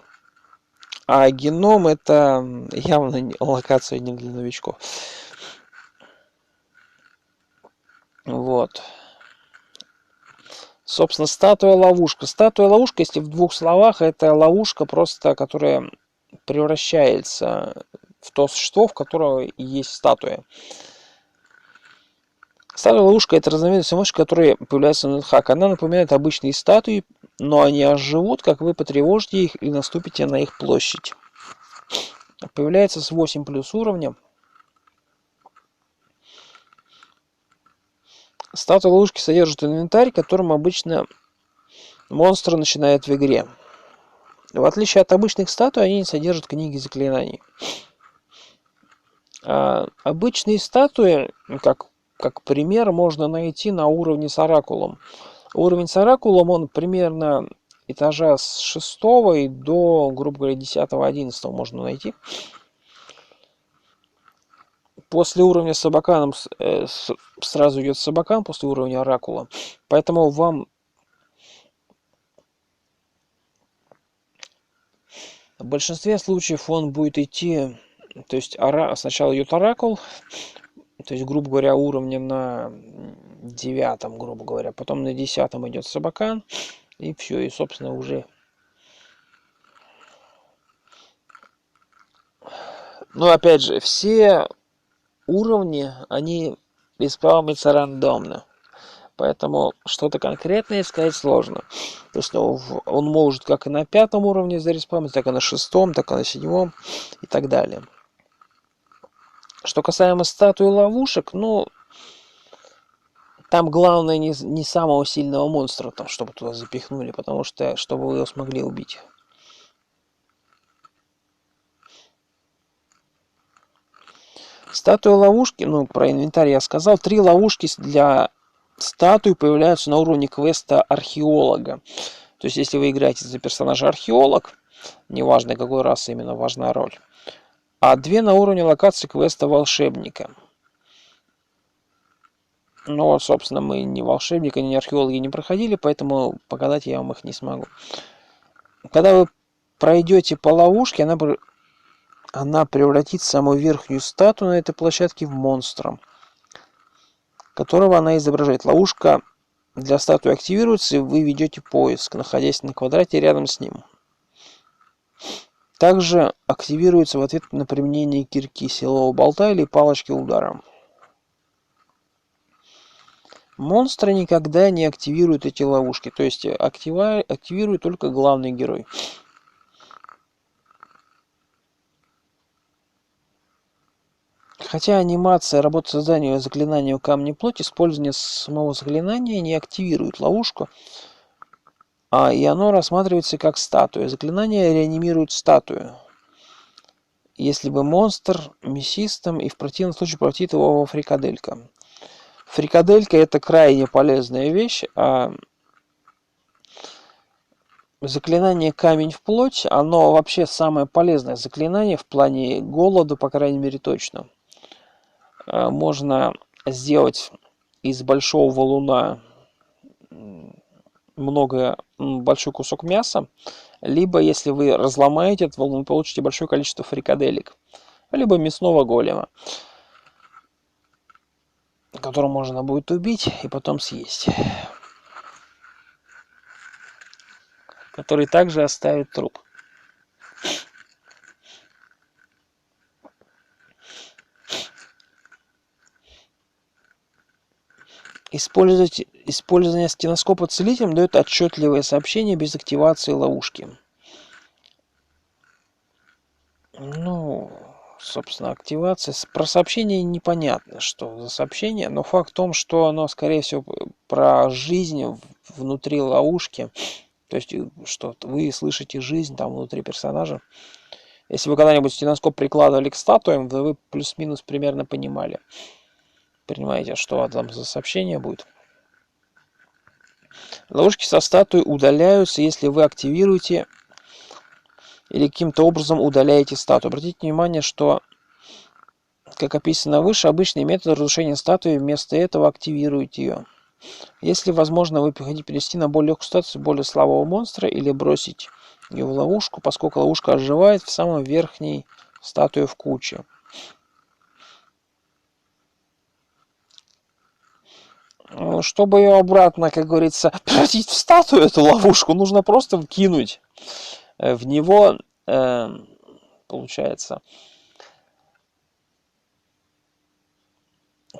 а геном это явно локация не для новичков. Вот. Собственно, статуя-ловушка. Статуя-ловушка, если в двух словах, это ловушка просто, которая превращается в то существо, в которого есть статуя. Статуя-ловушка — это разновидность мощи, которая появляется на NetHack. Она напоминает обычные статуи, но они оживут, как вы потревожите их и наступите на их площадь. Появляется с 8+ уровня. Статуя ловушки содержит инвентарь, которым обычно монстры начинают в игре. В отличие от обычных статуй, они не содержат книги заклинаний. Обычные статуи, как пример, можно найти на уровне с оракулом. Уровень с оракулом, он примерно этажа с 6 и до, грубо говоря, 10-11 можно найти. После уровня с собаканом сразу идет собакан, после уровня оракула. Поэтому вам в большинстве случаев он будет идти, то есть сначала идет оракул, то есть, грубо говоря, уровня на 9, грубо говоря, потом на 10 идет собакан, и все, и, собственно, уже... опять же, все уровни, они исполняются рандомно. Поэтому что-то конкретное сказать сложно. То есть он может как и на 5 уровне зареспавниться, так и на 6, так и на 7 и так далее. Что касаемо статуи ловушек, там главное не самого сильного монстра, чтобы туда запихнули, потому что, чтобы вы его смогли убить. Статуя ловушки, про инвентарь я сказал. 3 ловушки для статуи появляются на уровне квеста археолога. То есть, если вы играете за персонажа археолог, неважно какой расы, именно важна роль. А 2 на уровне локации квеста волшебника. Собственно, мы ни волшебника, ни археологи не проходили, поэтому показать я вам их не смогу. Когда вы пройдете по ловушке, она превратит самую верхнюю статую на этой площадке в монстра, которого она изображает. Ловушка для статуи активируется, и вы ведете поиск, находясь на квадрате рядом с ним. Также активируется в ответ на применение кирки, силового болта или палочки удара. Монстры никогда не активируют эти ловушки, то есть активирует только главный герой. Хотя анимация работы создания заклинания камня плоти, использование самого заклинания не активирует ловушку, и оно рассматривается как статуя. Заклинание реанимирует статую, если бы монстр мясистым, и в противном случае превратит его во фрикаделька. Фрикаделька — это крайне полезная вещь, а заклинание камень в плоть, оно вообще самое полезное заклинание в плане голода, по крайней мере, точно. можно сделать из большого валуна большой кусок мяса, либо если вы разломаете этот валун, вы получите большое количество фрикаделек, либо мясного голема, которого можно будет убить и потом съесть, который также оставит труп. Использование стеноскопа целителем дает отчетливое сообщение без активации ловушки. Ну, собственно, активация. Про сообщение непонятно, что за сообщение, но факт в том, что оно, скорее всего, про жизнь внутри ловушки. То есть, что вы слышите жизнь там внутри персонажа. Если вы когда-нибудь стеноскоп прикладывали к статуям, вы плюс-минус примерно понимаете, что там за сообщение будет. Ловушки со статуей удаляются, если вы активируете или каким-то образом удаляете статую. Обратите внимание, что, как описано выше, обычный метод разрушения статуи, вместо этого активируете ее. Если возможно, вы хотите перевести на более легкую статую более слабого монстра или бросить ее в ловушку, поскольку ловушка оживает в самой верхней статуе в куче. Чтобы ее обратно, как говорится, превратить в статую, эту ловушку, нужно просто вкинуть в него, получается,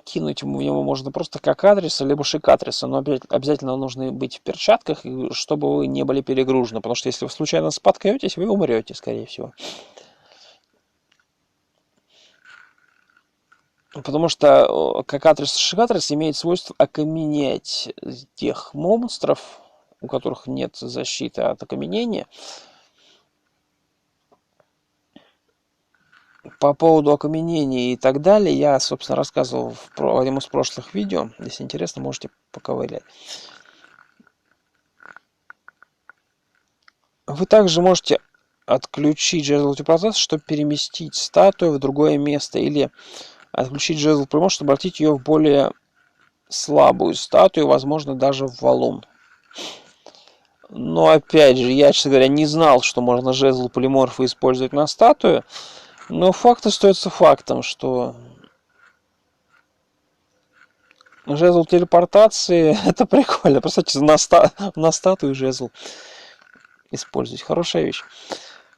кинуть в него можно просто как адреса, либо шик адреса, но обязательно нужно быть в перчатках, чтобы вы не были перегружены, потому что если вы случайно споткнетесь, вы умрете, скорее всего. Потому что как адрес и шик адрес имеет свойство окаменять тех монстров, у которых нет защиты от окаменения. По поводу окаменения и так далее я, собственно, рассказывал в одном из прошлых видео. Если интересно, можете поковырять. Вы также можете отключить жезл процесс, чтобы переместить статую в другое место, или отключить жезл прямой, чтобы обратить ее в более слабую статую, возможно, даже в валун. Но опять же, я, честно говоря, не знал, что можно жезл полиморфа использовать на статую. Но факт остается фактом, что жезл телепортации это прикольно. Представьте, на статую жезл использовать. Хорошая вещь.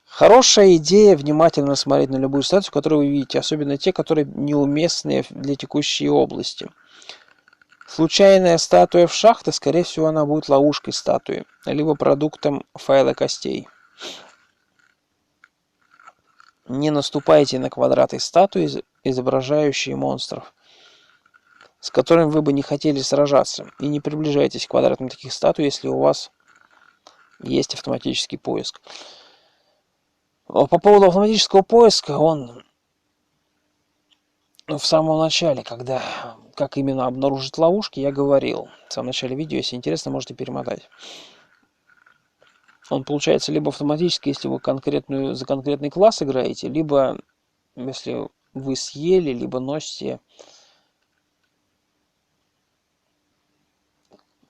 Хорошая идея внимательно смотреть на любую статую, которую вы видите, особенно те, которые неуместные для текущей области. Случайная статуя в шахте, скорее всего, она будет ловушкой статуи, либо продуктом файла костей. Не наступайте на квадраты статуи, изображающие монстров, с которыми вы бы не хотели сражаться, и не приближайтесь к квадратам таких статуй, если у вас есть автоматический поиск. По поводу автоматического поиска, он в самом начале, как именно обнаружить ловушки, я говорил. В самом начале видео, если интересно, можете перемотать. Он получается либо автоматически, если вы за конкретный класс играете, либо если вы съели, либо носите,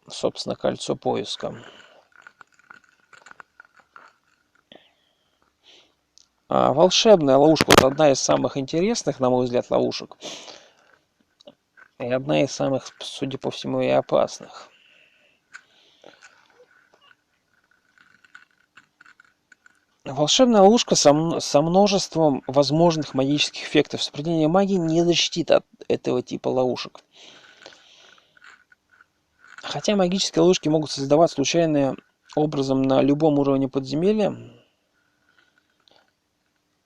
собственно, кольцо поиска. Волшебная ловушка, вот одна из самых интересных, на мой взгляд, ловушек. И одна из самых, судя по всему, и опасных. Волшебная ловушка со множеством возможных магических эффектов. Сопротивление магии не защитит от этого типа ловушек. Хотя магические ловушки могут создавать случайным образом на любом уровне подземелья,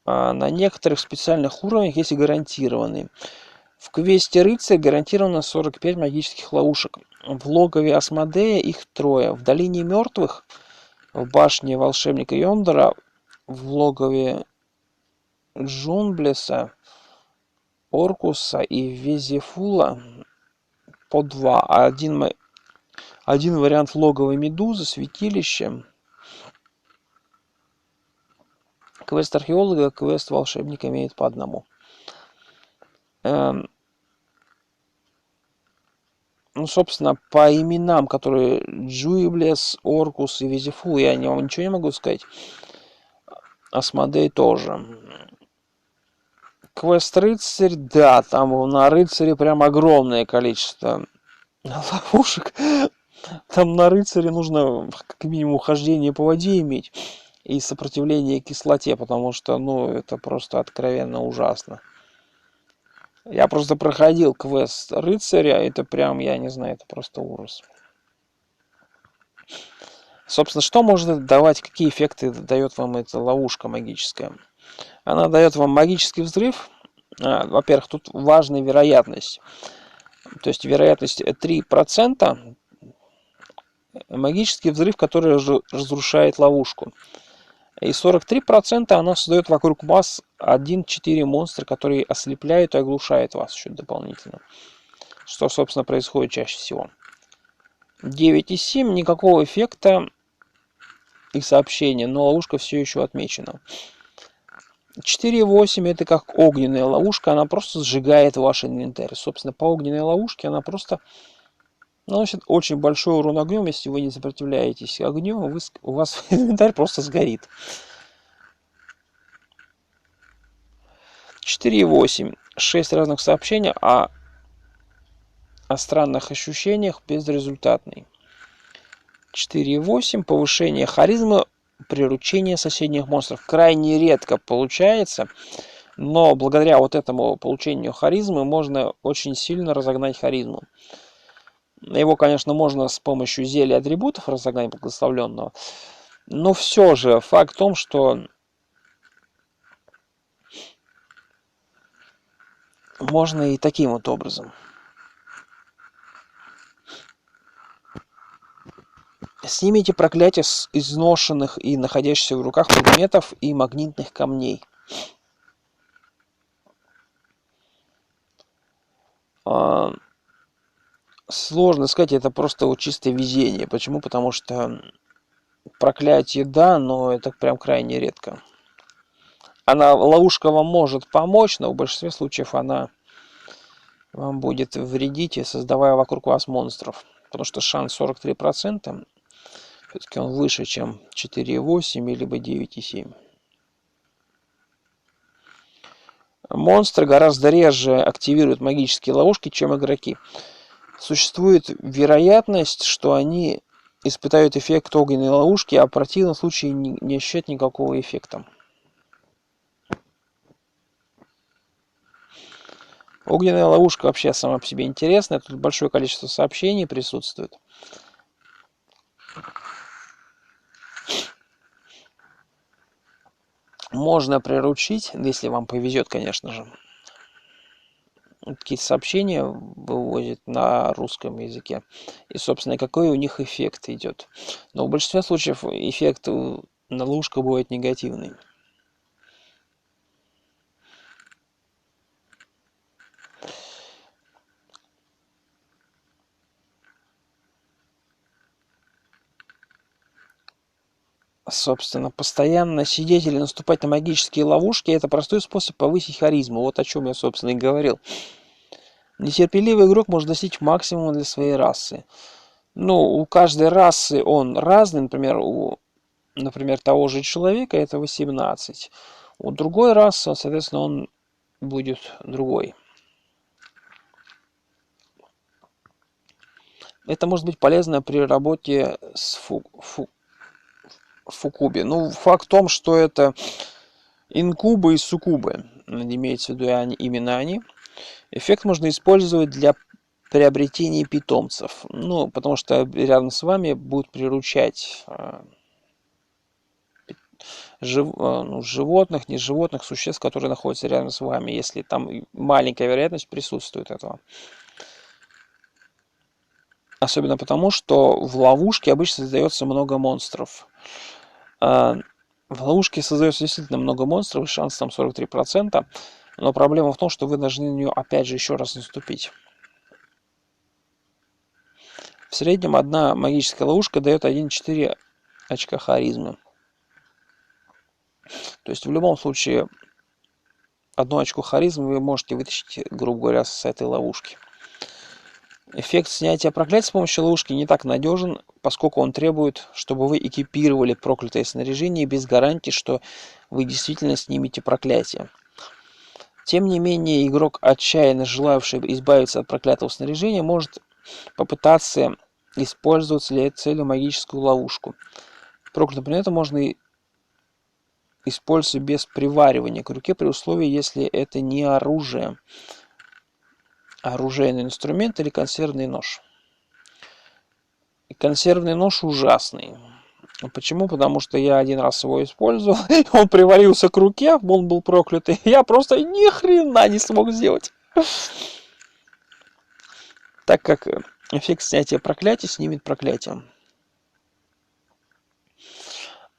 а на некоторых специальных уровнях есть и гарантированные. В квесте рыцарь гарантировано 45 магических ловушек. В логове Асмодея их 3. В долине мертвых, в башне волшебника Йондора, в логове Джунблеса, Оркуса и Везефула по 2. Один вариант в логовой Медузы, святилище. Квест археолога, квест волшебника имеет по 1. Ну, собственно, по именам, которые Джуиблес, Оркус и Визифул, я вам ничего не могу сказать. Асмодей тоже. Квест рыцарь, да, там на рыцаре прям огромное количество ловушек. Там на рыцаре нужно как минимум хождение по воде иметь и сопротивление кислоте, потому что, ну, это просто откровенно ужасно. Я просто проходил квест рыцаря, это прям, я не знаю, это просто ужас. Собственно, что может давать, какие эффекты дает вам эта ловушка магическая? Она дает вам магический взрыв. Во-первых, тут важная вероятность. То есть вероятность 3%, магический взрыв, который разрушает ловушку. И 43% она создает вокруг вас 1-4 монстра, которые ослепляют и оглушают вас еще дополнительно. Что, собственно, происходит чаще всего. 9,7 никакого эффекта и сообщения, но ловушка все еще отмечена. 4,8 это как огненная ловушка, она просто сжигает ваш инвентарь. Собственно, по огненной ловушке она просто наносит очень большой урон огнем. Если вы не сопротивляетесь огню, у вас инвентарь просто сгорит. 4,8. 6 разных сообщений о странных ощущениях, безрезультатный. 4,8. Повышение харизмы, приручение соседних монстров. Крайне редко получается, но благодаря вот этому получению харизмы можно очень сильно разогнать харизму. Его, конечно, можно с помощью зелья атрибутов разогнать благословленного, но все же факт в том, что можно и таким вот образом. Снимите проклятие с изношенных и находящихся в руках предметов и магнитных камней. Сложно сказать, это просто вот чистое везение. Почему? Потому что проклятие, да, но это прям крайне редко. Ловушка вам может помочь, но в большинстве случаев она вам будет вредить, создавая вокруг вас монстров. Потому что шанс 43%. Все-таки он выше, чем 4,8 либо 9,7. Монстры гораздо реже активируют магические ловушки, чем игроки. Существует вероятность, что они испытают эффект огненной ловушки, а в противном случае не ощущают никакого эффекта. Огненная ловушка вообще сама по себе интересная. Тут большое количество сообщений присутствует. Можно приручить, если вам повезет, конечно же. Какие-то сообщения выводят на русском языке. И, собственно, какой у них эффект идет. Но в большинстве случаев эффект на ловушку бывает негативный. Собственно, постоянно сидеть или наступать на магические ловушки – это простой способ повысить харизму. Вот о чем я, собственно, и говорил. Нетерпеливый игрок может достичь максимума для своей расы. Ну, у каждой расы он разный. Например, того же человека это 18. У другой расы, соответственно, он будет другой. Это может быть полезно при работе с фукуби. Ну, факт в том, что это инкубы и суккубы. Имеется в виду именно они. Эффект можно использовать для приобретения питомцев. Ну, потому что рядом с вами будут приручать животных, не животных, существ, которые находятся рядом с вами, если там маленькая вероятность присутствует этого. Особенно потому, что в ловушке обычно создается много монстров. В ловушке создается действительно много монстров, и шанс там 43%, но проблема в том, что вы должны на нее опять же еще раз наступить. В среднем одна магическая ловушка дает 1,4 очка харизмы. То есть в любом случае 1 очко харизмы вы можете вытащить, грубо говоря, с этой ловушки. Эффект снятия проклятия с помощью ловушки не так надежен, поскольку он требует, чтобы вы экипировали проклятое снаряжение без гарантии, что вы действительно снимете проклятие. Тем не менее, игрок, отчаянно желавший избавиться от проклятого снаряжения, может попытаться использовать для этой цели магическую ловушку. Проклятым предметом можно использовать без приваривания к руке при условии, если это не оружие, оружейный инструмент или консервный нож. Консервный нож ужасный. Почему? Потому что я один раз его использовал, он приварился к руке, он был проклятый, я просто ни хрена не смог сделать. Так как эффект снятия проклятия снимет проклятие.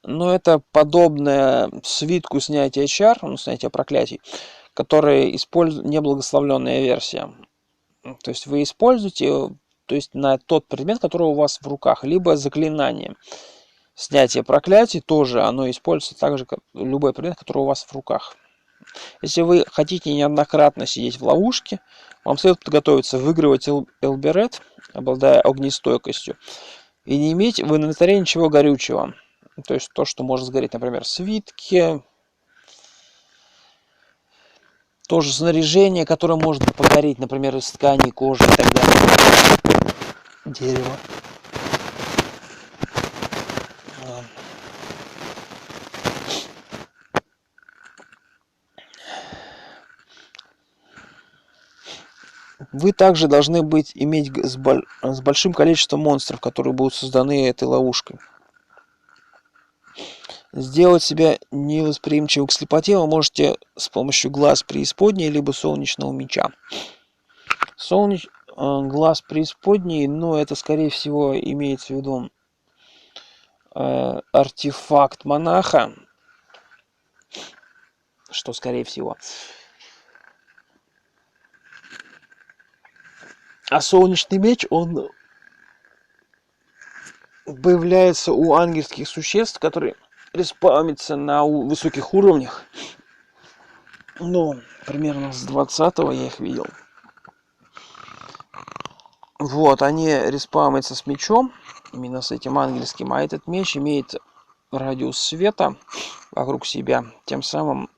Но это подобное свитку снятия чар, снятия проклятий, которая использует неблагословленная версия. То есть вы используете, то есть на тот предмет, который у вас в руках, либо заклинание. Снятие проклятий тоже, оно используется так же, как любой предмет, который у вас в руках. Если вы хотите неоднократно сидеть в ловушке, вам следует подготовиться выигрывать Элберет, обладая огнестойкостью, и не иметь в инвентаре ничего горючего. То есть то, что может сгореть, например, свитки, тоже снаряжение, которое может погореть, например, из ткани, кожи и так далее. Дерево. Вы также должны иметь с большим количеством монстров, которые будут созданы этой ловушкой. Сделать себя невосприимчивым к слепоте вы можете с помощью глаз преисподней либо солнечного меча. Глаз преисподней, но это скорее всего имеется в виду артефакт монаха, что скорее всего. А солнечный меч, он появляется у ангельских существ, которые респаунятся на высоких уровнях. Ну, примерно с 20-го я их видел. Вот, они респаунятся с мечом, именно с этим ангельским, а этот меч имеет радиус света вокруг себя, тем самым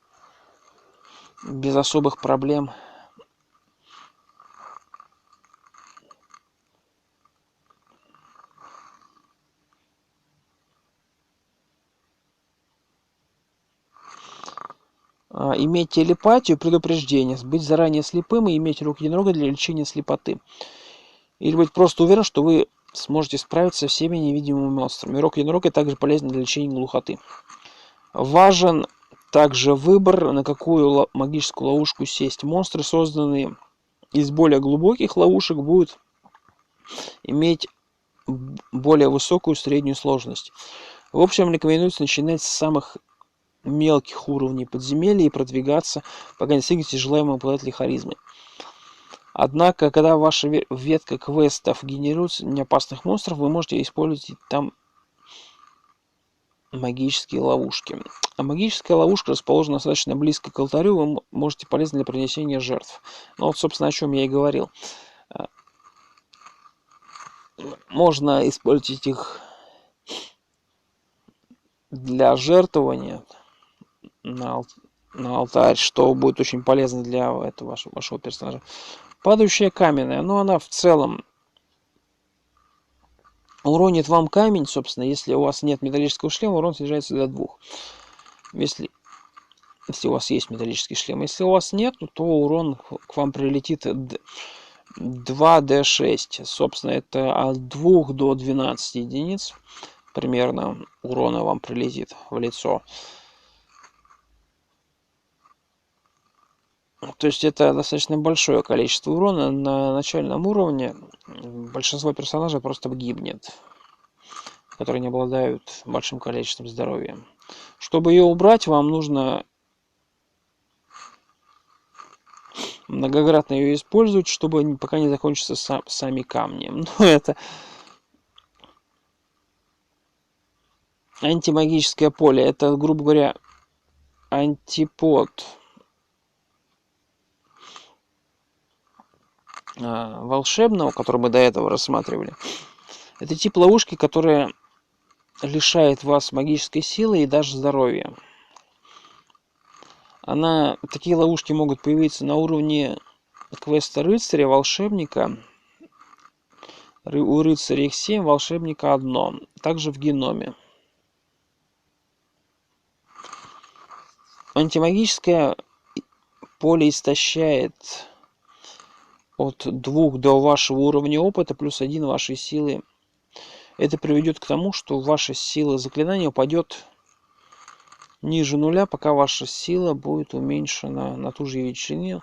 без особых проблем иметь телепатию, предупреждение, быть заранее слепым и иметь рук единорога для лечения слепоты. Или быть просто уверен, что вы сможете справиться со всеми невидимыми монстрами. Рог единорога также полезен для лечения глухоты. Важен также выбор, на какую магическую ловушку сесть. Монстры, созданные из более глубоких ловушек, будут иметь более высокую среднюю сложность. В общем, рекомендуется начинать с самых мелких уровней подземелья и продвигаться, пока не достигнете желаемого показателя харизмы. Однако, когда ваша ветка квестов генерирует неопасных монстров, вы можете использовать там магические ловушки. А магическая ловушка расположена достаточно близко к алтарю, вы можете полезны для принесения жертв. Ну вот, собственно, о чем я и говорил. Можно использовать их для жертвования на алтарь, что будет очень полезно для этого вашего персонажа. Падающая каменная, но она в целом уронит вам камень, собственно, если у вас нет металлического шлема, урон снижается до 2. Если у вас есть металлический шлем. Если у вас нет, то урон к вам прилетит 2d6. Собственно, это от 2 до 12 единиц примерно урона вам прилетит в лицо. То есть это достаточно большое количество урона. На начальном уровне большинство персонажей просто гибнет, которые не обладают большим количеством здоровья. Чтобы ее убрать, вам нужно многократно ее использовать, чтобы пока не закончатся сами камни. Но это антимагическое поле. Это, грубо говоря, антипод волшебного, который мы до этого рассматривали, это тип ловушки, которая лишает вас магической силы и даже здоровья. Такие ловушки могут появиться на уровне квеста рыцаря, волшебника. У рыцаря их 7, волшебника 1. Также в геноме. Антимагическое поле истощает от 2 до вашего уровня опыта плюс 1 вашей силы. Это приведет к тому, что ваша сила заклинания упадет ниже нуля, пока ваша сила будет уменьшена на ту же величину,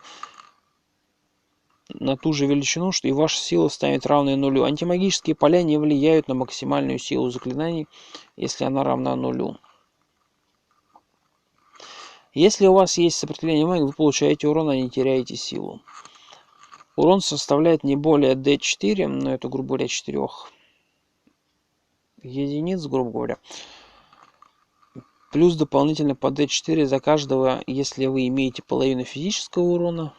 что и ваша сила станет равной нулю. Антимагические поля не влияют на максимальную силу заклинаний, если она равна нулю. Если у вас есть сопротивление магии, вы получаете урон, а не теряете силу. Урон составляет не более D4, но это, грубо говоря, 4 единиц, грубо говоря. Плюс дополнительно по D4 за каждого, если вы имеете половину физического урона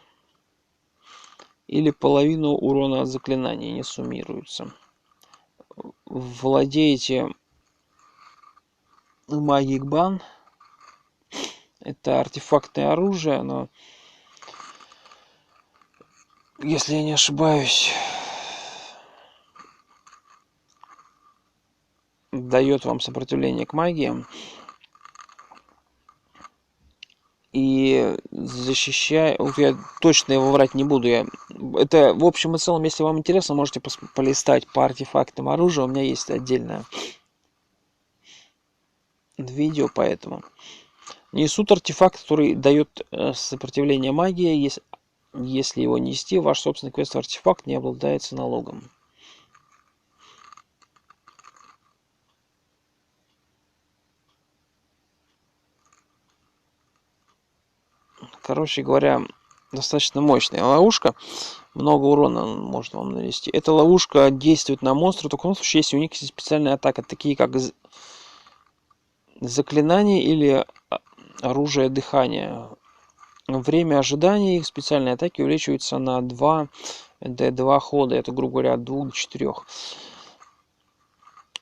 или половину урона от заклинания, не суммируются. Владеете Magic Ban. Это артефактное оружие, но, если я не ошибаюсь, дает вам сопротивление к магии и защищает. Я точно его врать не буду. Это в общем и целом, если вам интересно, можете полистать по артефактам оружия. У меня есть отдельное видео по этому. Несут артефакт, который дает сопротивление магии. Если его нести, ваш собственный квест-артефакт не обладается налогом. Короче говоря, достаточно мощная ловушка. Много урона может вам нанести. Эта ловушка действует на монстра только в том случае, если у них есть специальная атака, такие как заклинание или оружие дыхания. Время ожидания их специальной атаки увеличивается на 2 D2 хода. Это, грубо говоря, от 2 до 4.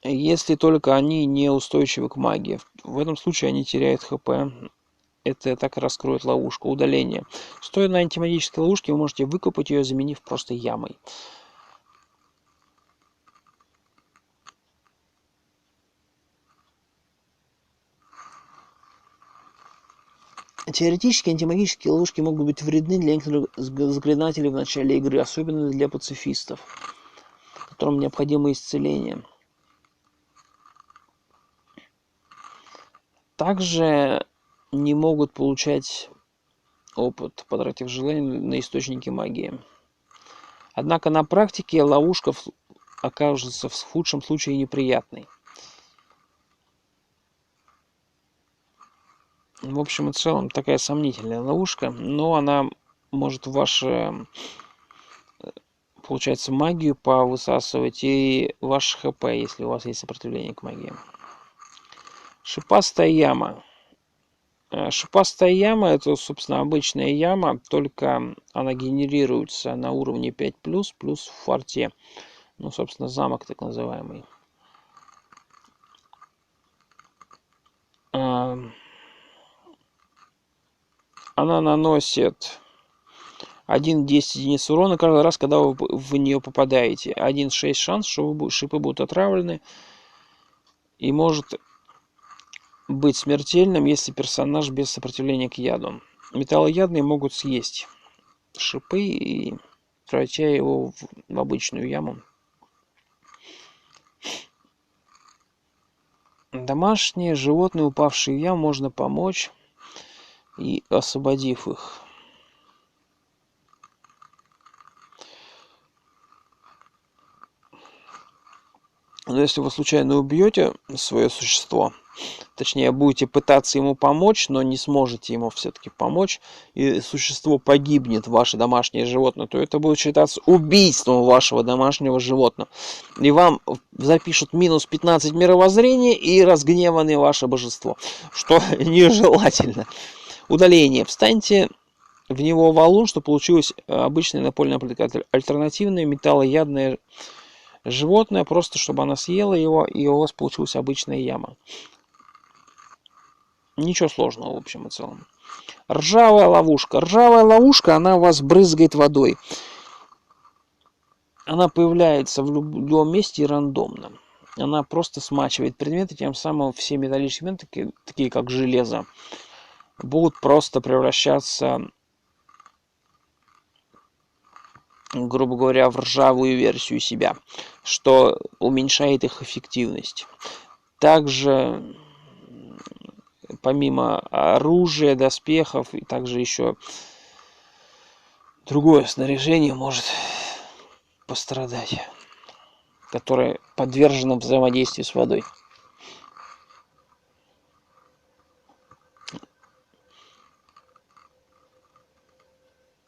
Если только они не устойчивы к магии. В этом случае они теряют ХП. Это так и раскроет ловушку. Удаление. Стоя на антимагической ловушке, вы можете выкопать ее, заменив просто ямой. Теоретически антимагические ловушки могут быть вредны для некоторых заклинателей в начале игры, особенно для пацифистов, которым необходимо исцеление. Также не могут получать опыт, потратив желание на источники магии. Однако на практике ловушка окажется в худшем случае неприятной. В общем и целом, такая сомнительная ловушка, но она может вашу, получается, магию повысасывать и ваш ХП, если у вас есть сопротивление к магии. Шипастая яма. Шипастая яма — это, собственно, обычная яма, только она генерируется на уровне 5+, плюс в форте. Ну, собственно, замок так называемый. Она наносит 1,10 единиц урона каждый раз, когда вы в нее попадаете. 1,6 шанс, что шипы будут отравлены. И может быть смертельным, если персонаж без сопротивления к яду. Металлоядные могут съесть шипы и превращая его в обычную яму. Домашние животные, упавшие в яму, можно помочь и освободив их. Но если вы случайно убьете свое существо, точнее, будете пытаться ему помочь, но не сможете ему все-таки помочь, и существо погибнет, ваше домашнее животное, то это будет считаться убийством вашего домашнего животного. И вам запишут минус 15 мировоззрения и разгневанное ваше божество, что нежелательно. Удаление. Встаньте в него валун, что получилось обычное напольное альтернативное металлоядное животное, просто чтобы она съела его, и у вас получилась обычная яма. Ничего сложного, в общем и целом. Ржавая ловушка. Ржавая ловушка, она вас брызгает водой. Она появляется в любом месте и рандомно. Она просто смачивает предметы, тем самым все металлические предметы, такие как железо, будут просто превращаться, грубо говоря, в ржавую версию себя, что уменьшает их эффективность. Также, помимо оружия, доспехов, и также еще другое снаряжение может пострадать, которое подвержено взаимодействию с водой.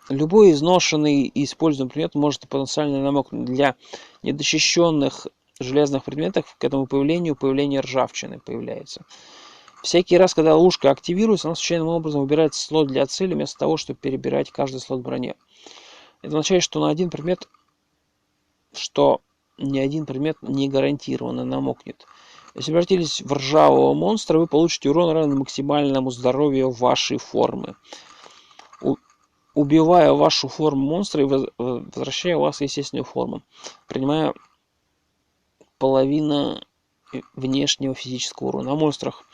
Любой изношенный и используемый предмет может потенциально намокнуть. Для недощищенных железных предметов к этому появление ржавчины появляется. Всякий раз, когда ловушка активируется, она случайным образом выбирает слот для цели, вместо того, чтобы перебирать каждый слот в броне. Это означает, что ни один предмет не гарантированно намокнет. Если превратились в ржавого монстра, вы получите урон, равный максимальному здоровью вашей формы, убивая вашу форму монстра и возвращая вас в естественную форму, принимая половину внешнего физического урона. На монстрах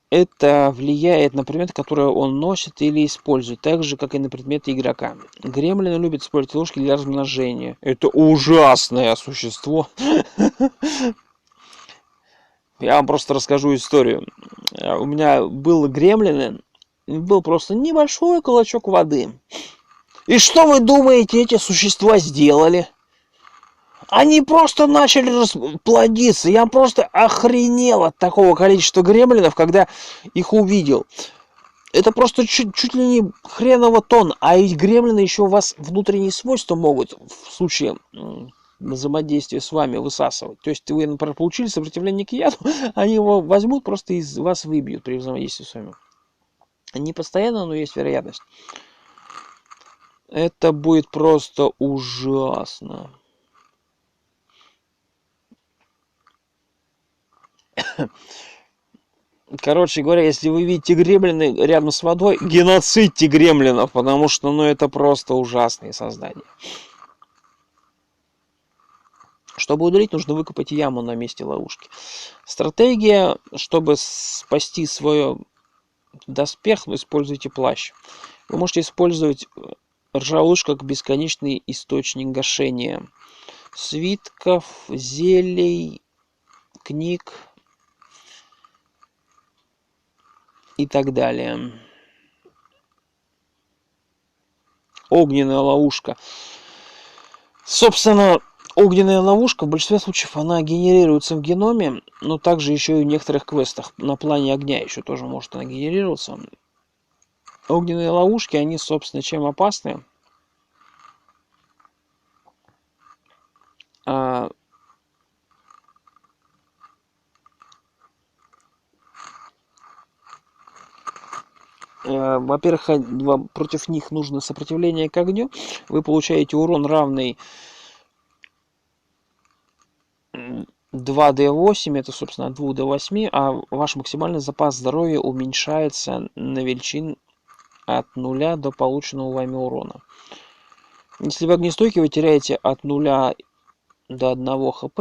это влияет на предметы, которые он носит или использует, так же, как и на предметы игрока. Гремлины любят использовать ложки для размножения. Это ужасное существо. Я вам просто расскажу историю. У меня был гремлин, был просто небольшой кулачок воды. И что вы думаете, эти существа сделали? Они просто начали расплодиться. Я просто охренел от такого количества гремлинов, когда их увидел. Это просто чуть ли не хреново тонн. А и гремлины еще у вас внутренние свойства могут в случае взаимодействия с вами высасывать. То есть вы, например, получили сопротивление к яду, они его возьмут, просто из вас выбьют при взаимодействии с вами. Не постоянно, но есть вероятность. Это будет просто ужасно. Короче говоря, если вы видите гремлины рядом с водой, геноцидьте гремлинов, потому что, это просто ужасные создания. Чтобы удалить, нужно выкопать яму на месте ловушки. Стратегия, чтобы спасти свой доспех, используйте плащ. Вы можете использовать ржавую лыжу как бесконечный источник гашения свитков, зелий, книг и так далее. Огненная ловушка. Собственно, огненная ловушка в большинстве случаев она генерируется в геноме, но также еще и в некоторых квестах. На плане огня еще тоже может она генерироваться. Огненные ловушки, они, собственно, чем опасны? Во-первых, против них нужно сопротивление к огню. Вы получаете урон, равный 2d8, это, собственно, от 2 до 8, а ваш максимальный запас здоровья уменьшается на величин от 0 до полученного вами урона. Если вы огнестойкий, вы теряете от 0 до 1 хп,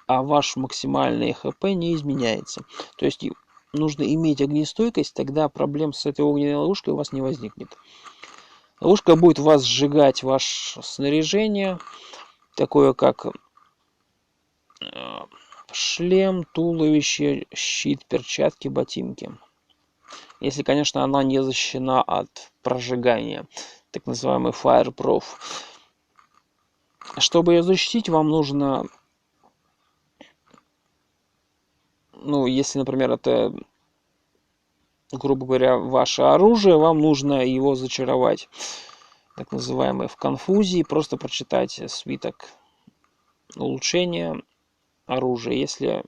а ваш максимальный хп не изменяется. То есть нужно иметь огнестойкость, тогда проблем с этой огненной ловушкой у вас не возникнет. Ловушка будет вас сжигать ваше снаряжение, такое как шлем, туловище, щит, перчатки, ботинки. Если, конечно, она не защищена от прожигания, так называемый fireproof. Чтобы ее защитить, вам нужно, если, например, это, грубо говоря, ваше оружие, вам нужно его зачаровать, так называемое в конфузии, просто прочитать свиток улучшения оружия. Если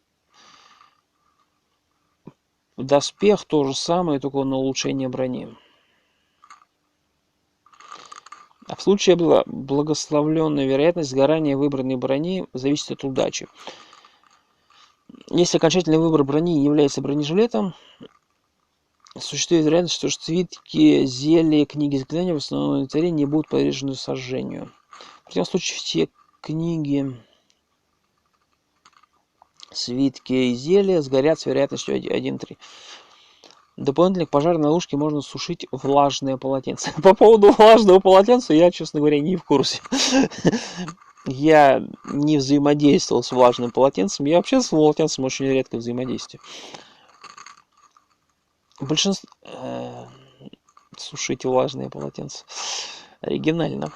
Доспех то же самое, только на улучшение брони. А в случае благословленной вероятность сгорания выбранной брони зависит от удачи. Если окончательный выбор брони не является бронежилетом, существует вероятность, что свитки, зелья, книги заклинания в основном инвентаре не будут подвержены сожжению. В противном случае все книги, свитки и зелья сгорят с вероятностью 1,3. Дополнительно к пожарной ловушке можно сушить влажное полотенце. По поводу влажного полотенца я, честно говоря, не в курсе. Я не взаимодействовал с влажным полотенцем. Я вообще с полотенцем очень редко взаимодействую. Большинство... Сушить влажное полотенце. Оригинально.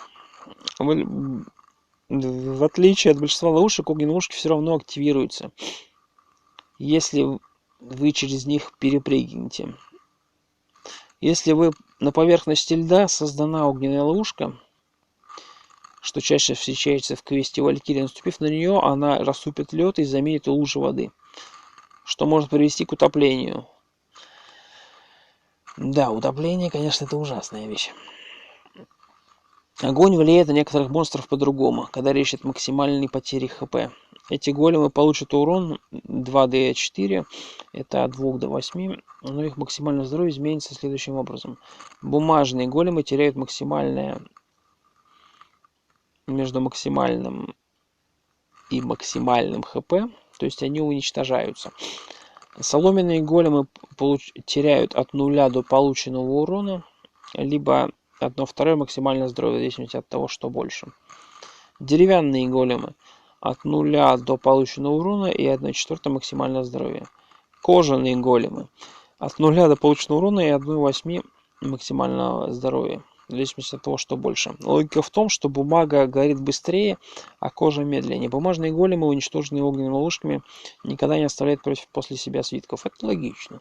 В отличие от большинства ловушек, огненные ловушки все равно активируются, если вы через них перепрыгнете. Если вы на поверхности льда создана огненная ловушка, что чаще встречается в квесте Валькирия, наступив на нее, она рассыпет лед и заменит лужи воды, что может привести к утоплению. Да, утопление, конечно, это ужасная вещь. Огонь влияет на некоторых монстров по-другому, когда речь идет о максимальной потере хп. Эти големы получат урон 2d4, это от 2 до 8, но их максимальное здоровье изменится следующим образом. Бумажные големы теряют максимальное между максимальным и максимальным хп, то есть они уничтожаются. Соломенные големы теряют от 0 до полученного урона, либо 1/2 максимальное здоровье, в зависимости от того, что больше. Деревянные големы от 0 до полученного урона и 1/4 максимальное здоровье. Кожаные големы от 0 до полученного урона и 1/8 максимального здоровья, в зависимости от того, что больше. Логика в том, что бумага горит быстрее, а кожа медленнее. Бумажные големы, уничтоженные огненными ловушками, никогда не оставляют после себя свитков. Это логично.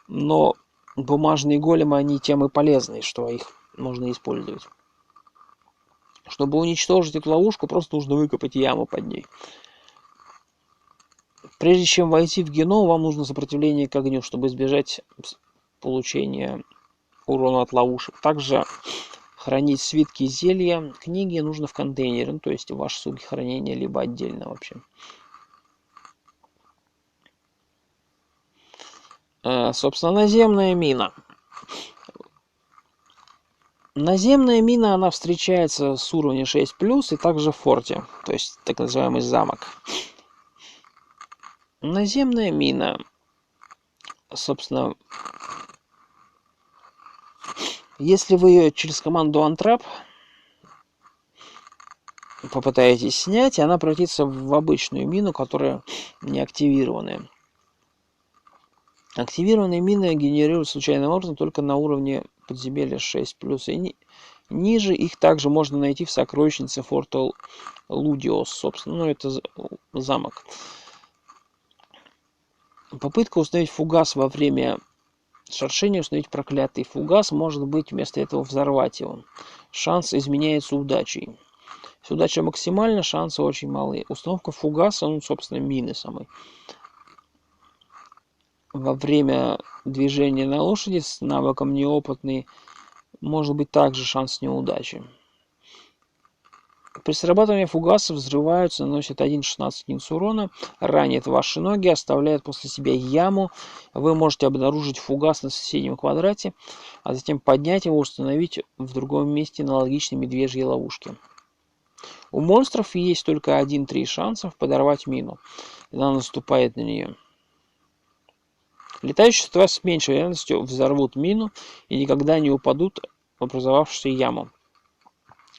Но бумажные големы, они тем и полезны, что их можно использовать. Чтобы уничтожить эту ловушку, просто нужно выкопать яму под ней. Прежде чем войти в геном, вам нужно сопротивление к огню, чтобы избежать получения урона от ловушек. Также хранить свитки и зелья, книги нужно в контейнере, то есть ваши сумки хранения, либо отдельно вообще. Собственно, наземная мина. Наземная мина, она встречается с уровня 6+, и также в форте, то есть так называемый замок. Наземная мина, собственно, если вы ее через команду Untrap попытаетесь снять, она превратится в обычную мину, которая не активированная. Активированные мины генерируют случайным образом только на уровне подземелья 6+, и ниже их также можно найти в сокровищнице форта Лудиос, собственно, ну это замок. Попытка установить фугас во время шаршения, установить проклятый фугас, может быть вместо этого взорвать его. Шанс изменяется удачей. Если удача максимальна, шансы очень малы. Установка фугаса, ну собственно мины самой, во время движения на лошади с навыком неопытный, может быть также шанс неудачи. При срабатывании фугаса взрываются, наносят 1,16 единиц урона, ранят ваши ноги, оставляют после себя яму. Вы можете обнаружить фугас на соседнем квадрате, а затем поднять его и установить в другом месте аналогичной медвежьей ловушке. У монстров есть только 1-3 шансов подорвать мину, когда она наступает на нее. Летающие существа с меньшей вероятностью взорвут мину и никогда не упадут в образовавшуюся яму.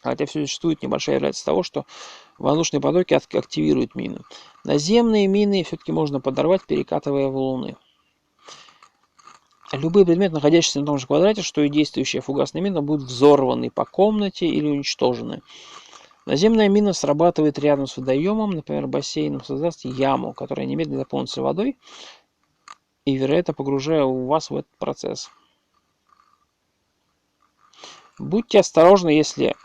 Хотя существует небольшая вероятность того, что воздушные потоки активируют мину. Наземные мины все-таки можно подорвать, перекатывая валуны. Любые предметы, находящиеся на том же квадрате, что и действующая фугасная мина, будут взорваны по комнате или уничтожены. Наземная мина срабатывает рядом с водоемом, например, бассейном, создаст яму, которая немедленно заполнится водой, и, вероятно, погружая вас в этот процесс. Будьте осторожны, если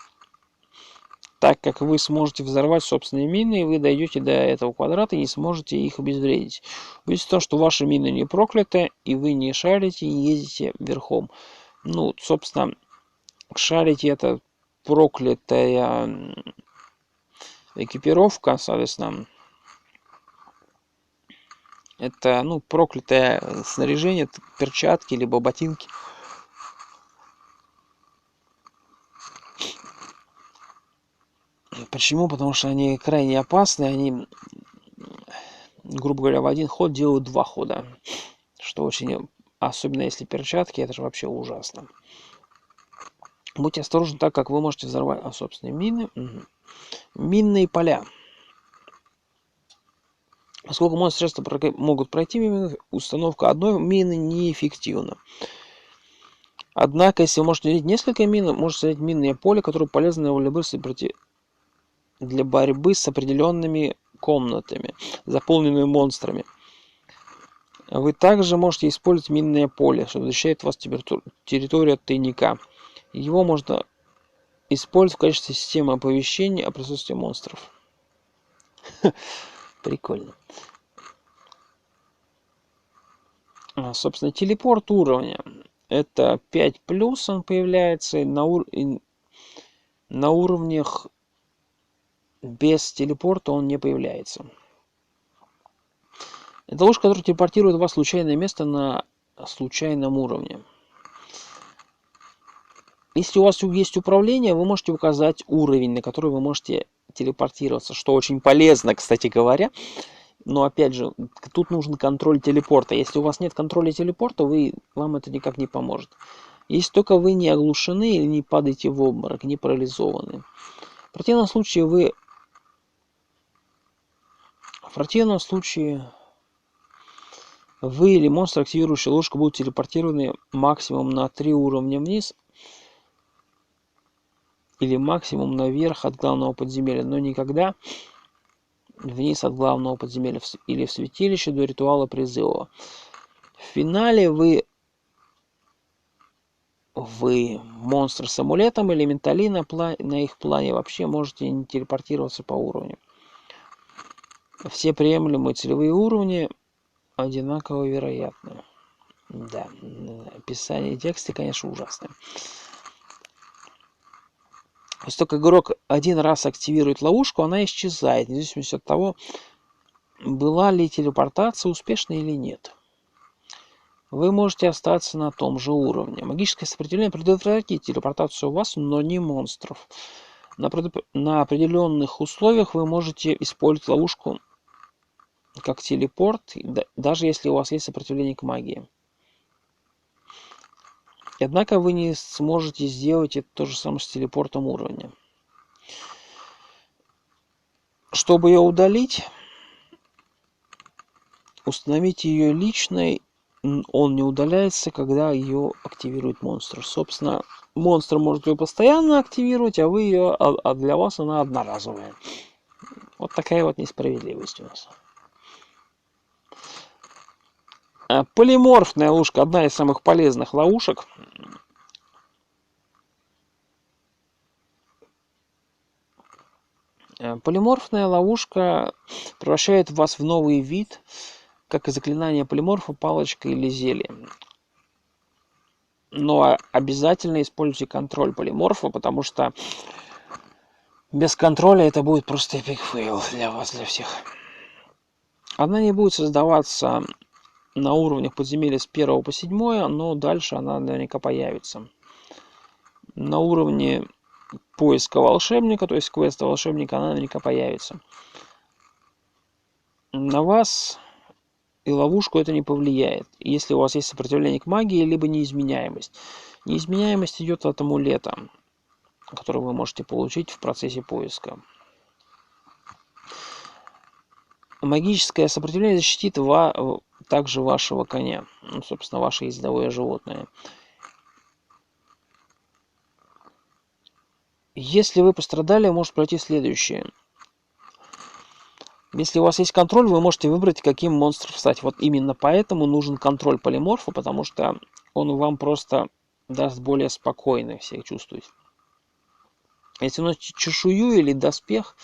так как вы сможете взорвать собственные мины, и вы дойдете до этого квадрата и не сможете их обезвредить. Увидите то, что ваши мины не прокляты, и вы не шарите и ездите верхом. Ну, собственно, шарите — это проклятая экипировка, соответственно. Это, ну, проклятое снаряжение, перчатки, либо ботинки. Почему? Потому что они крайне опасны, они, грубо говоря, в один ход делают 2 хода. Что очень, особенно если перчатки, это же вообще ужасно. Будьте осторожны, так как вы можете взорвать собственные мины. Минные поля. Поскольку монстры часто могут пройти мимо, установка одной мины неэффективна. Однако, если вы можете снять несколько мин, можете снять минное поле, которое полезно для борьбы с определенными комнатами, заполненными монстрами. Вы также можете использовать минное поле, что защищает вас территорию от тайника. Его можно использовать в качестве системы оповещения о присутствии монстров. Прикольно. Собственно, телепорт уровня. Это 5+, он появляется на уровнях без телепорта он не появляется. Это ловушка, которая телепортирует вас в случайное место на случайном уровне. Если у вас есть управление, вы можете указать уровень, на который вы можете телепортироваться, что очень полезно, кстати говоря. Но опять же, тут нужен контроль телепорта. Если у вас нет контроля телепорта, вам это никак не поможет. Если только вы не оглушены или не падаете в обморок, не парализованы. В противном случае вы или монстр, активирующий ловушку, будут телепортированы максимум на 3 уровня вниз или максимум наверх от главного подземелья, но никогда вниз от главного подземелья или в святилище до ритуала призыва. В финале вы монстр с амулетом или ментали на их плане вообще можете не телепортироваться по уровню. Все приемлемые целевые уровни одинаково вероятны. Да, описание текста, конечно, ужасное. Если только игрок один раз активирует ловушку, она исчезает, вне зависимости от того, была ли телепортация успешной или нет. Вы можете остаться на том же уровне. Магическое сопротивление предотвратит телепортацию вас, но не монстров. На определенных условиях вы можете использовать ловушку как телепорт, даже если у вас есть сопротивление к магии. Однако вы не сможете сделать это то же самое с телепортом уровня. Чтобы ее удалить, установите ее личной. Он не удаляется, когда ее активирует монстр. Собственно, монстр может ее постоянно активировать, а для вас она одноразовая. Вот такая вот несправедливость у нас. Полиморфная ловушка — одна из самых полезных ловушек. Полиморфная ловушка превращает вас в новый вид, как и заклинание полиморфа, палочка или зелье. Но обязательно используйте контроль полиморфа, потому что без контроля это будет просто эпик фейл для вас, для всех. Она не будет создаваться на уровнях подземелья с 1 по 7, но дальше она наверняка появится. На уровне поиска волшебника, то есть квеста волшебника, она наверняка появится. На вас и ловушку это не повлияет, если у вас есть сопротивление к магии, либо неизменяемость. Неизменяемость идет от амулета, который вы можете получить в процессе поиска. Магическое сопротивление защитит также вашего коня, ну, собственно, ваше ездовое животное. Если вы пострадали, может пройти следующее. Если у вас есть контроль, вы можете выбрать, каким монстром стать. Вот именно поэтому нужен контроль полиморфа, потому что он вам просто даст более спокойно всех чувствовать. Если носите чешую или доспех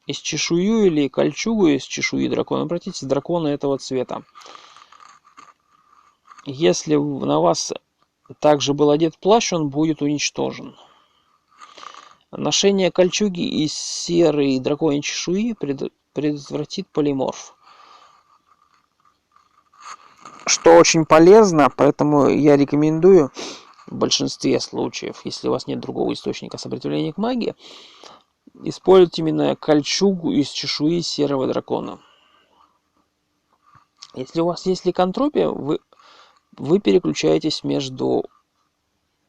из чешую или кольчугу из чешуи дракона, обратитесь, дракона этого цвета. Если на вас также был одет плащ, он будет уничтожен. Ношение кольчуги из серой драконьей чешуи предотвратит полиморф. Что очень полезно, поэтому я рекомендую в большинстве случаев, если у вас нет другого источника сопротивления к магии, использовать именно кольчугу из чешуи серого дракона. Если у вас есть ликантропия, вы переключаетесь между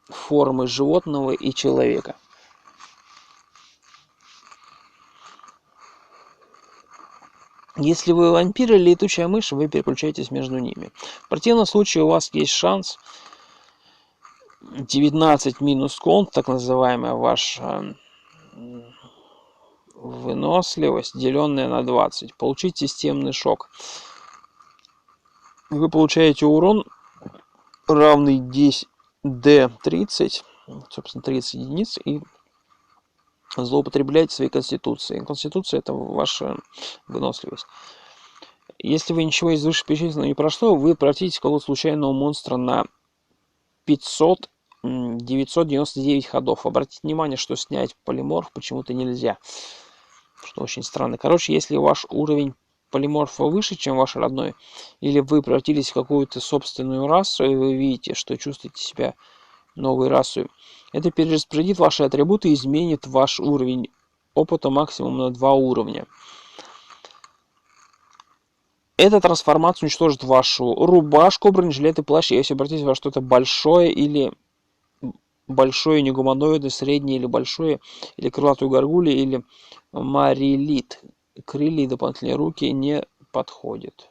формой животного и человека. Если вы вампир или летучая мышь, вы переключаетесь между ними. В противном случае у вас есть шанс 19 минус конт, так называемая ваша выносливость, деленная на 20. Получить системный шок. Вы получаете урон, равный D30, собственно 30 единиц, и злоупотребляете своей конституцией. Конституция — это ваша выносливость. Если вы ничего из вышеперечисленного не прошло, вы превратитесь в какого-то случайного монстра на 999 ходов. Обратите внимание, что снять полиморф почему-то нельзя. Что очень странно. Короче, если ваш уровень полиморфа выше, чем ваш родной, или вы превратились в какую-то собственную расу, и вы видите, что чувствуете себя новой расой, это перераспределит ваши атрибуты и изменит ваш уровень опыта максимум на 2 уровня. Эта трансформация уничтожит вашу рубашку, бронежилет и плащ, если обратитесь во что-то большое или большое негуманоидное, среднее или большое, или крылатую горгулью, или марилит. Крылья и дополнительные руки не подходят.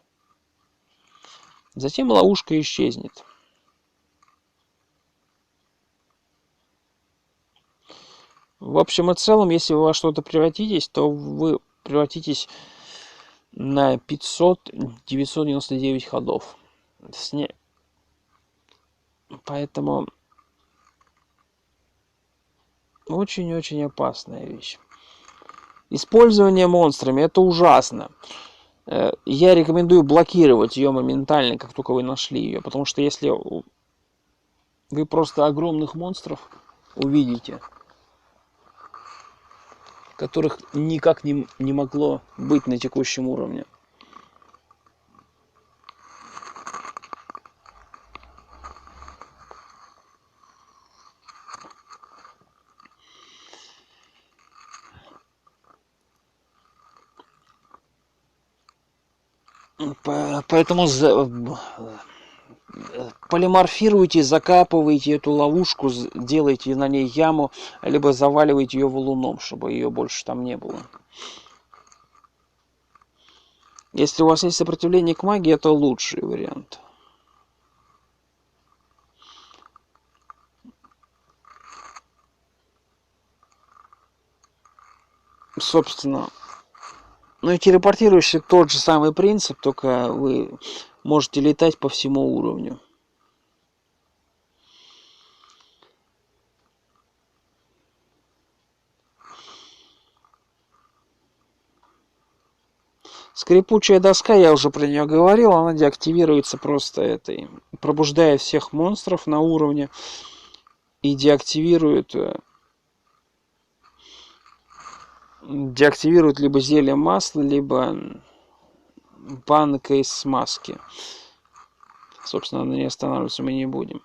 Затем ловушка исчезнет. В общем и целом, если вы во что-то превратитесь, то вы превратитесь на 500-999 ходов. Поэтому очень-очень опасная вещь. Использование монстрами — это ужасно. Я рекомендую блокировать ее моментально, как только вы нашли ее. Потому что если вы просто огромных монстров увидите, которых никак не могло быть на текущем уровне. Поэтому полиморфируйте, закапывайте эту ловушку, делайте на ней яму, либо заваливайте ее валуном, чтобы ее больше там не было. Если у вас есть сопротивление к магии, это лучший вариант. Собственно, ну и телепортирующий тот же самый принцип, только вы можете летать по всему уровню. Скрипучая доска, я уже про нее говорил, она деактивируется просто этой, пробуждая всех монстров на уровне и деактивирует либо зелье масла, либо банка из смазки. Собственно, на ней останавливаться мы не будем.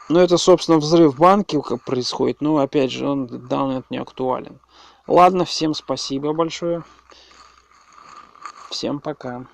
Но это, собственно, взрыв банки происходит, но, опять же, он в данный момент не актуален. Ладно, всем спасибо большое. Всем пока.